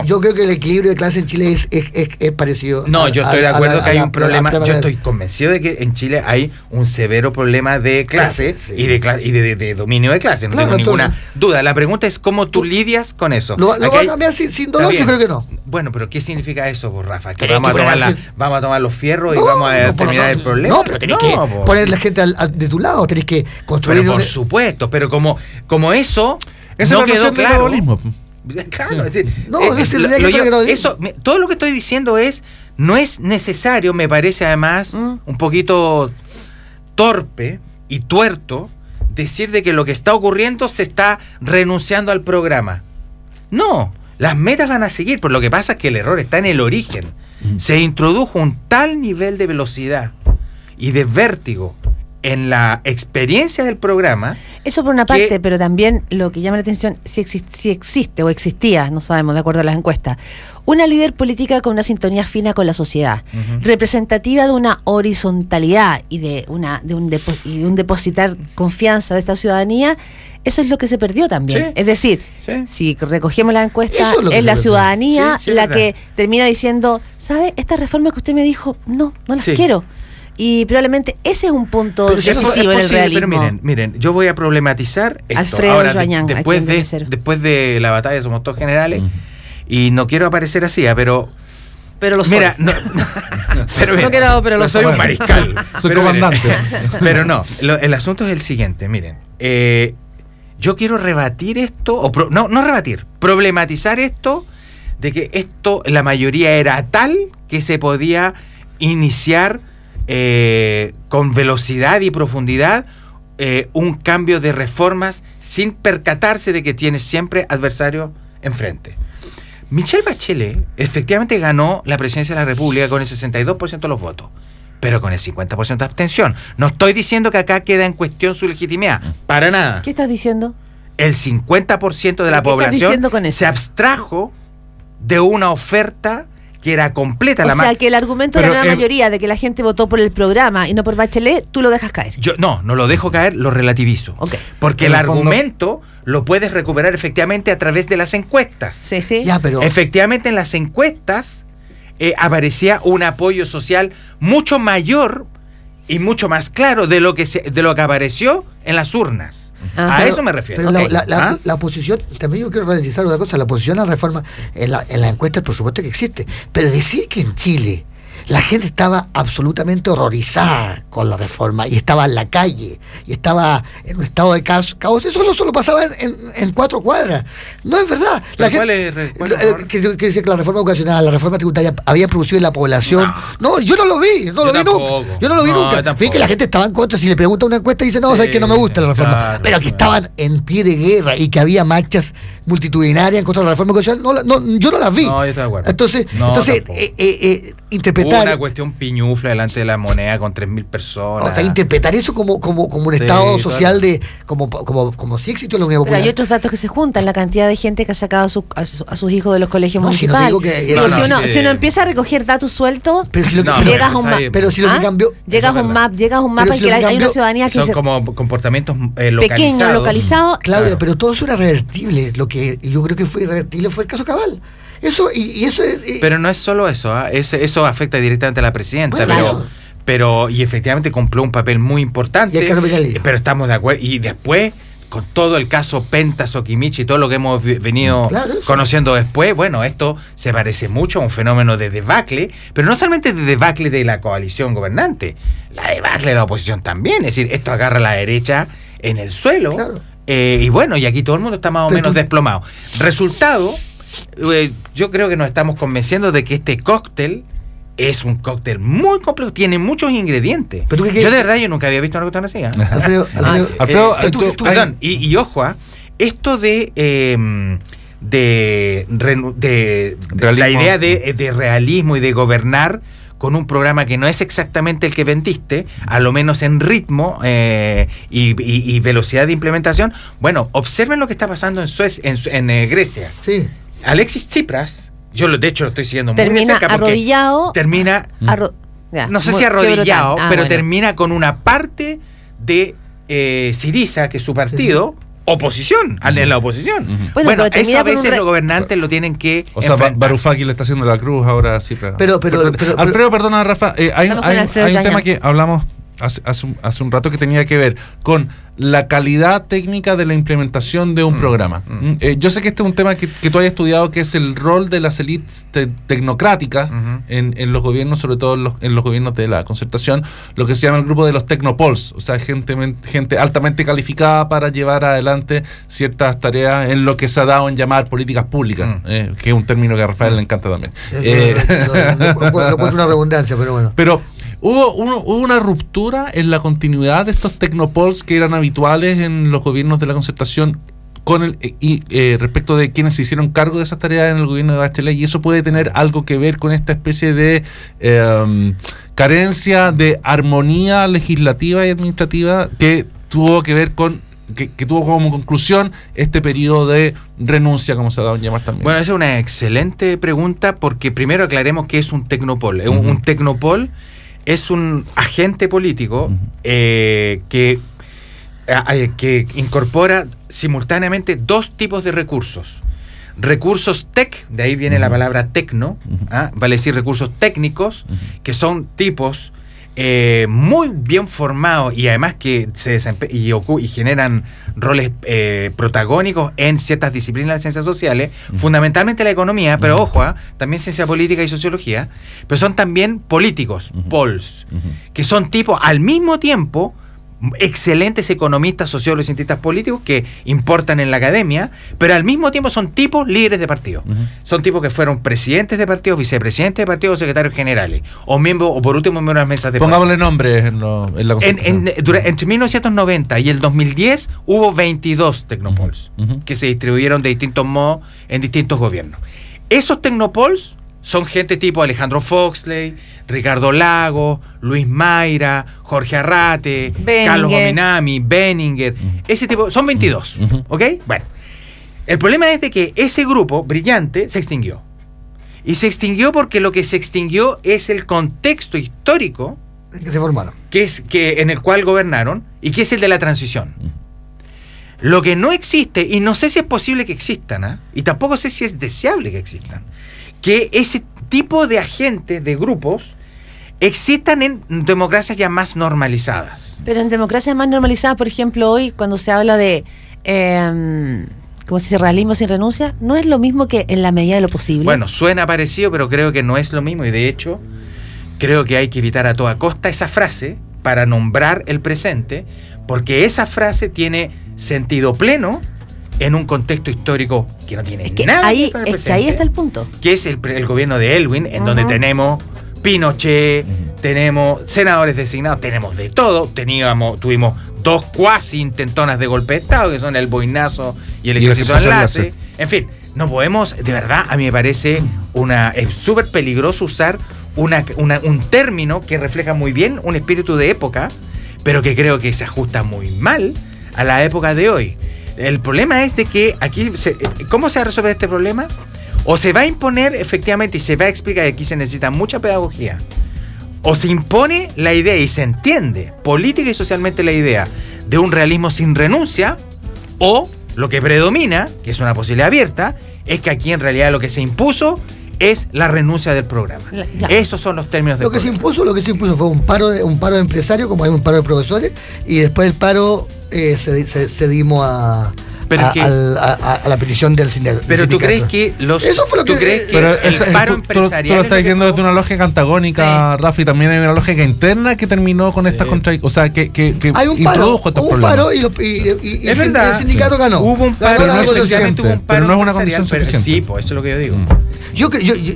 Yo creo que el equilibrio de clase en Chile es parecido. No, yo estoy de acuerdo que hay un problema. Yo de- estoy convencido de que en Chile hay un severo problema de clase Sí. y de dominio de clase. No Claro, tengo ninguna entonces- duda. La pregunta es cómo tú lidias con eso. ¿Lo Aquí va a hay- cambiar sin Está dolor? Yo bien. creo que no. Bueno, pero ¿qué significa eso, vos, Rafa? ¿Que Tenés vamos que a, tomar poner- vamos a tomar los fierros y No, vamos a no, terminar el problema? No, pero tenés que po. poner la gente de tu lado, tenés que construir. Pero por supuesto, pero como eso Esa no es la quedó noción del claro. globalismo. Claro, Sí. es decir, No, es el día que yo- traiga lo- todo lo que estoy diciendo no es necesario, me parece además un poquito torpe y tuerto decir de que lo que está ocurriendo se está renunciando al programa. No, las metas van a seguir, pero lo que pasa es que el error está en el origen. Se introdujo un tal nivel de velocidad y de vértigo en la experiencia del programa. Eso por una parte, pero también lo que llama la atención, si existe o existía, no sabemos, de acuerdo a las encuestas, una líder política con una sintonía fina con la sociedad, representativa de una horizontalidad y de un depositar confianza de esta ciudadanía. Eso es lo que se perdió también. Sí. Es decir, Sí. si recogemos la encuesta, Eso es lo que es se la perdió. ciudadanía Sí, sí, es la verdad. que termina diciendo, ¿sabe? Estas reformas que usted me dijo, no las Sí. quiero. Y probablemente ese es un punto Pero si eso decisivo en el posible, realismo. pero miren, yo voy a problematizar esto. Alfredo Ahora, Joañán, después, aquí debe ser. después de la batalla somos todos generales, y no quiero aparecer así, pero Pero lo soy. mira, no, pero mira, No quiero, pero lo soy soy. un mariscal. Soy Pero miren, comandante. pero no, el asunto es el siguiente, miren. Yo quiero rebatir esto, no rebatir, problematizar esto, de que esto, la mayoría era tal que se podía iniciar con velocidad y profundidad un cambio de reformas sin percatarse de que tiene siempre adversarios enfrente. Michelle Bachelet efectivamente ganó la presidencia de la República con el 62% de los votos, pero con el 50% de abstención. No estoy diciendo que acá queda en cuestión su legitimidad, para nada. ¿Qué estás diciendo? El 50% de la ¿Qué estás población diciendo con eso? se abstrajo de una oferta que era completa. O la sea, ma- que el argumento de Pero, la nueva mayoría de que la gente votó por el programa y no por Bachelet, tú lo dejas caer. Yo no lo dejo caer, lo relativizo. Ok. Porque En el el fondo- argumento lo puedes recuperar efectivamente a través de las encuestas. Sí, sí. Ya, pero. Efectivamente, en las encuestas aparecía un apoyo social mucho mayor y mucho más claro de lo que apareció en las urnas. Ajá. A eso me refiero. Pero Ok. la oposición, también yo quiero realizar una cosa, la oposición a la reforma, en la encuesta por supuesto que existe, pero decir que en Chile la gente estaba absolutamente horrorizada con la reforma y estaba en la calle y estaba en un estado de caos, eso no solo pasaba en 4 cuadras, no es verdad. La ¿Pero gente, cuál es, por favor? que decía que la reforma educacional, la reforma tributaria había producido en la población. No, yo no lo vi, no Yo lo vi tampoco. nunca. Yo no lo vi No, yo nunca. tampoco. Vi que la gente estaba en contra, si le pregunta una encuesta dice, no, Sí, sabes que no me gusta la reforma. claro, Pero que claro. estaban en pie de guerra y que había marchas multitudinarias en contra de la reforma educacional, yo no las vi. No, yo estoy de acuerdo. Entonces, No, tampoco. Hubo interpretar, una cuestión piñufla delante de la moneda con 3.000 personas. o sea, interpretar eso como un Sí, estado social claro. como si existió la Unidad Pero Popular. hay otros datos que se juntan, la cantidad de gente que ha sacado a sus hijos de los colegios No, si no te municipales. digo que- Digo, No, no, si, sí. uno empieza a recoger datos sueltos, Pero si lo que, No, pero- llegas a un ahí- mapa. pero si lo que cambió, Llegas Eso a es un verdad. mapa, llegas a un Pero mapa si en que lo que hay una cambió- ciudadanía que Son se como comportamientos pequeño, localizados. localizado. Claudia, Claro. pero todo eso era revertible. Lo que yo creo que fue irrevertible fue el caso Cabal. Eso, y eso es. Pero no es solo eso, ¿ah? Eso afecta directamente a la presidenta, Bueno, pero, eso. pero y efectivamente cumplió un papel muy importante. Y el caso Peñalillo. Pero estamos de acuerdo. Y después, con todo el caso Pentas, Okimichi y todo lo que hemos venido Claro, eso. conociendo después, bueno, esto se parece mucho a un fenómeno de debacle, pero no solamente de debacle de la coalición gobernante, la debacle de la oposición también. Es decir, esto agarra a la derecha en el suelo. Claro. Y bueno, y aquí todo el mundo está más o Pero menos tú- desplomado. Resultado, yo creo que nos estamos convenciendo de que este cóctel es un cóctel muy complejo, tiene muchos ingredientes. Pero yo de verdad yo nunca había visto una cuestión así. Alfredo, perdón, y ojo, esto de la idea de realismo y de gobernar con un programa que no es exactamente el que vendiste, a lo menos en ritmo y velocidad de implementación. Bueno, observen lo que está pasando en Grecia. Sí. Alexis Tsipras, yo de hecho lo estoy siguiendo muy de Termina cerca porque arrodillado. no sé si arrodillado, pero termina con una parte de Syriza, que es su partido, oposición, en la oposición. Bueno, eso a veces los gobernantes lo tienen que enfrentar. Varoufakis le está haciendo la cruz ahora sí. Pero Alfredo, perdona, Rafa, hay un tema que hablamos hace un rato que tenía que ver con la calidad técnica de la implementación de un programa. Yo sé que este es un tema que tú hayas estudiado, que es el rol de las élites tecnocráticas en los gobiernos, sobre todo en los gobiernos de la concertación, lo que se llama el grupo de los tecnopols, o sea, gente altamente calificada para llevar adelante ciertas tareas en lo que se ha dado en llamar políticas públicas, que es un término que a Rafael le encanta también. Lo cuento una redundancia, pero bueno. Pero hubo una ruptura en la continuidad de estos tecnopols que eran habituales en los gobiernos de la concertación respecto de quienes se hicieron cargo de esas tareas en el gobierno de Bachelet, y eso puede tener algo que ver con esta especie de carencia de armonía legislativa y administrativa que tuvo que ver con que tuvo como conclusión este periodo de renuncia, como se ha dado en llamar también. Bueno, esa es una excelente pregunta, porque primero aclaremos qué es un tecnopol. Un tecnopol es un agente político que incorpora simultáneamente dos tipos de recursos. Recursos tech, de ahí viene la palabra tecno, vale decir recursos técnicos, que son tipos muy bien formados y además que se y generan roles protagónicos en ciertas disciplinas de ciencias sociales, fundamentalmente la economía, pero ojo, también ciencia política y sociología, pero son también políticos, pols, que son tipos al mismo tiempo excelentes economistas, sociólogos y cientistas políticos que importan en la academia, pero al mismo tiempo son tipos líderes de partidos. Son tipos que fueron presidentes de partidos, vicepresidentes de partidos, secretarios generales, o miembros, o por último miembros de las mesas de Pongámosle nombres en la Constitución. Entre 1990 y el 2010 hubo 22 tecnopols que se distribuyeron de distintos modos en distintos gobiernos. Esos tecnopols son gente tipo Alejandro Foxley, Ricardo Lagos, Luis Mayra, Jorge Arrate, Carlos Ominami, Benninger, ese tipo, son 22, ¿ok? Bueno, el problema es de que ese grupo brillante se extinguió. Y se extinguió porque lo que se extinguió es el contexto histórico que se formaron, en el cual gobernaron, y que es el de la transición. Lo que no existe, y no sé si es posible que existan, y tampoco sé si es deseable que existan, que ese tipo de agentes, de grupos, existan en democracias ya más normalizadas. Pero en democracias más normalizadas, por ejemplo, hoy cuando se habla de ¿cómo se dice? Realismo sin renuncia, no es lo mismo que en la medida de lo posible. Bueno, suena parecido, pero creo que no es lo mismo, y de hecho creo que hay que evitar a toda costa esa frase para nombrar el presente, porque esa frase tiene sentido pleno en un contexto histórico que no tiene nada que ver con el presente. Es que ahí está el punto. Que es el gobierno de Elwin, en donde tenemos Pinochet, tenemos senadores designados, tenemos de todo. Tuvimos dos cuasi intentonas de golpe de Estado, que son el Boinazo y el Ejército de Enlace. En fin, no podemos, de verdad, a mí me parece es súper peligroso usar un término que refleja muy bien un espíritu de época, pero que creo que se ajusta muy mal a la época de hoy. El problema es de que aquí, ¿cómo se va a resolver este problema? O se va a imponer efectivamente y se va a explicar que aquí se necesita mucha pedagogía, o se impone la idea y se entiende política y socialmente la idea de un realismo sin renuncia, o lo que predomina, que es una posibilidad abierta, es que aquí en realidad lo que se impuso es la renuncia del programa. Esos son los términos del programa. Lo que se impuso fue un paro de empresarios, como hay un paro de profesores, y después del paro cedimos a la petición del sindicato. Pero tú crees que Eso fue lo que... crees que Pero el paro empresarial... Tú lo estás viendo desde una lógica antagónica, sí. Rafi, también hay una lógica interna que terminó con estas contradicciones. O sea, que hay un paro, y el sindicato ganó. Hubo un paro, pero no es suficiente, pero no es una condición suficiente. Sí, pues eso es lo que yo digo.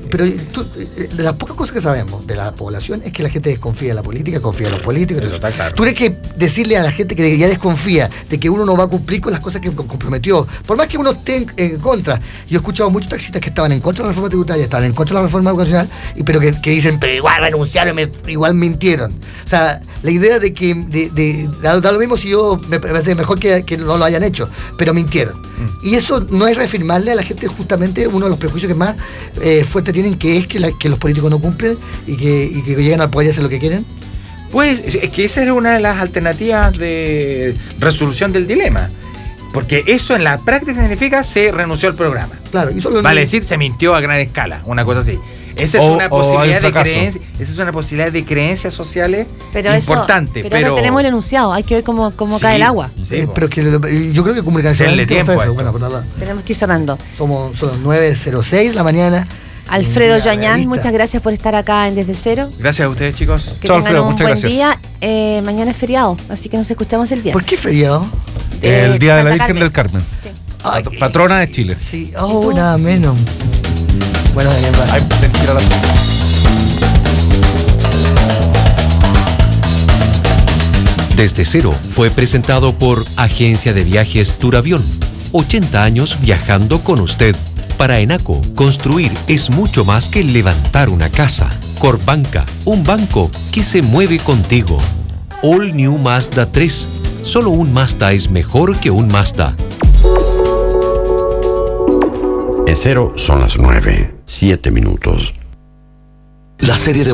Pero de las pocas cosas que sabemos de la población es que la gente desconfía de la política, confía en los políticos. Eso está claro. Tú crees que decirle a la gente que ya desconfía de que uno no va a cumplir con las cosas que comprometió, por más que uno esté en contra. Yo he escuchado muchos taxistas que estaban en contra de la reforma tributaria, estaban en contra de la reforma educacional, pero que dicen, pero igual renunciaron, igual mintieron. O sea, la idea de que da lo mismo si yo me parece mejor que no lo hayan hecho, pero mintieron. Y eso no es reafirmarle a la gente justamente uno de los prejuicios que más fuerte tienen, que es que los políticos no cumplen y que llegan al poder y hacen lo que quieren. Pues es que esa era una de las alternativas de resolución del dilema. Porque eso en la práctica significa se renunció al programa. Claro, y solo vale decir, se mintió a gran escala, una cosa así. Esa es una posibilidad de creencia, esa es una posibilidad de creencias sociales importante. Pero tenemos el enunciado, hay que ver cómo cae el agua. Sí, pero que yo creo que comunicación tenemos que ir cerrando. Son 9:06 de la mañana. Alfredo Joañán, muchas gracias por estar acá en Desde Cero. Gracias a ustedes, chicos. Que tengan un buen día. Mañana es feriado, así que nos escuchamos el viernes. ¿Por qué feriado? El Día de la Virgen del Carmen. Sí. Patrona de Chile. Sí, nada menos. Bueno, Desde Cero fue presentado por Agencia de Viajes Turavión. 80 años viajando con usted. Para Enaco, construir es mucho más que levantar una casa. Corbanca, un banco que se mueve contigo. All New Mazda 3. Solo un Mazda es mejor que un Mazda. En Cero son las 9:07. La serie de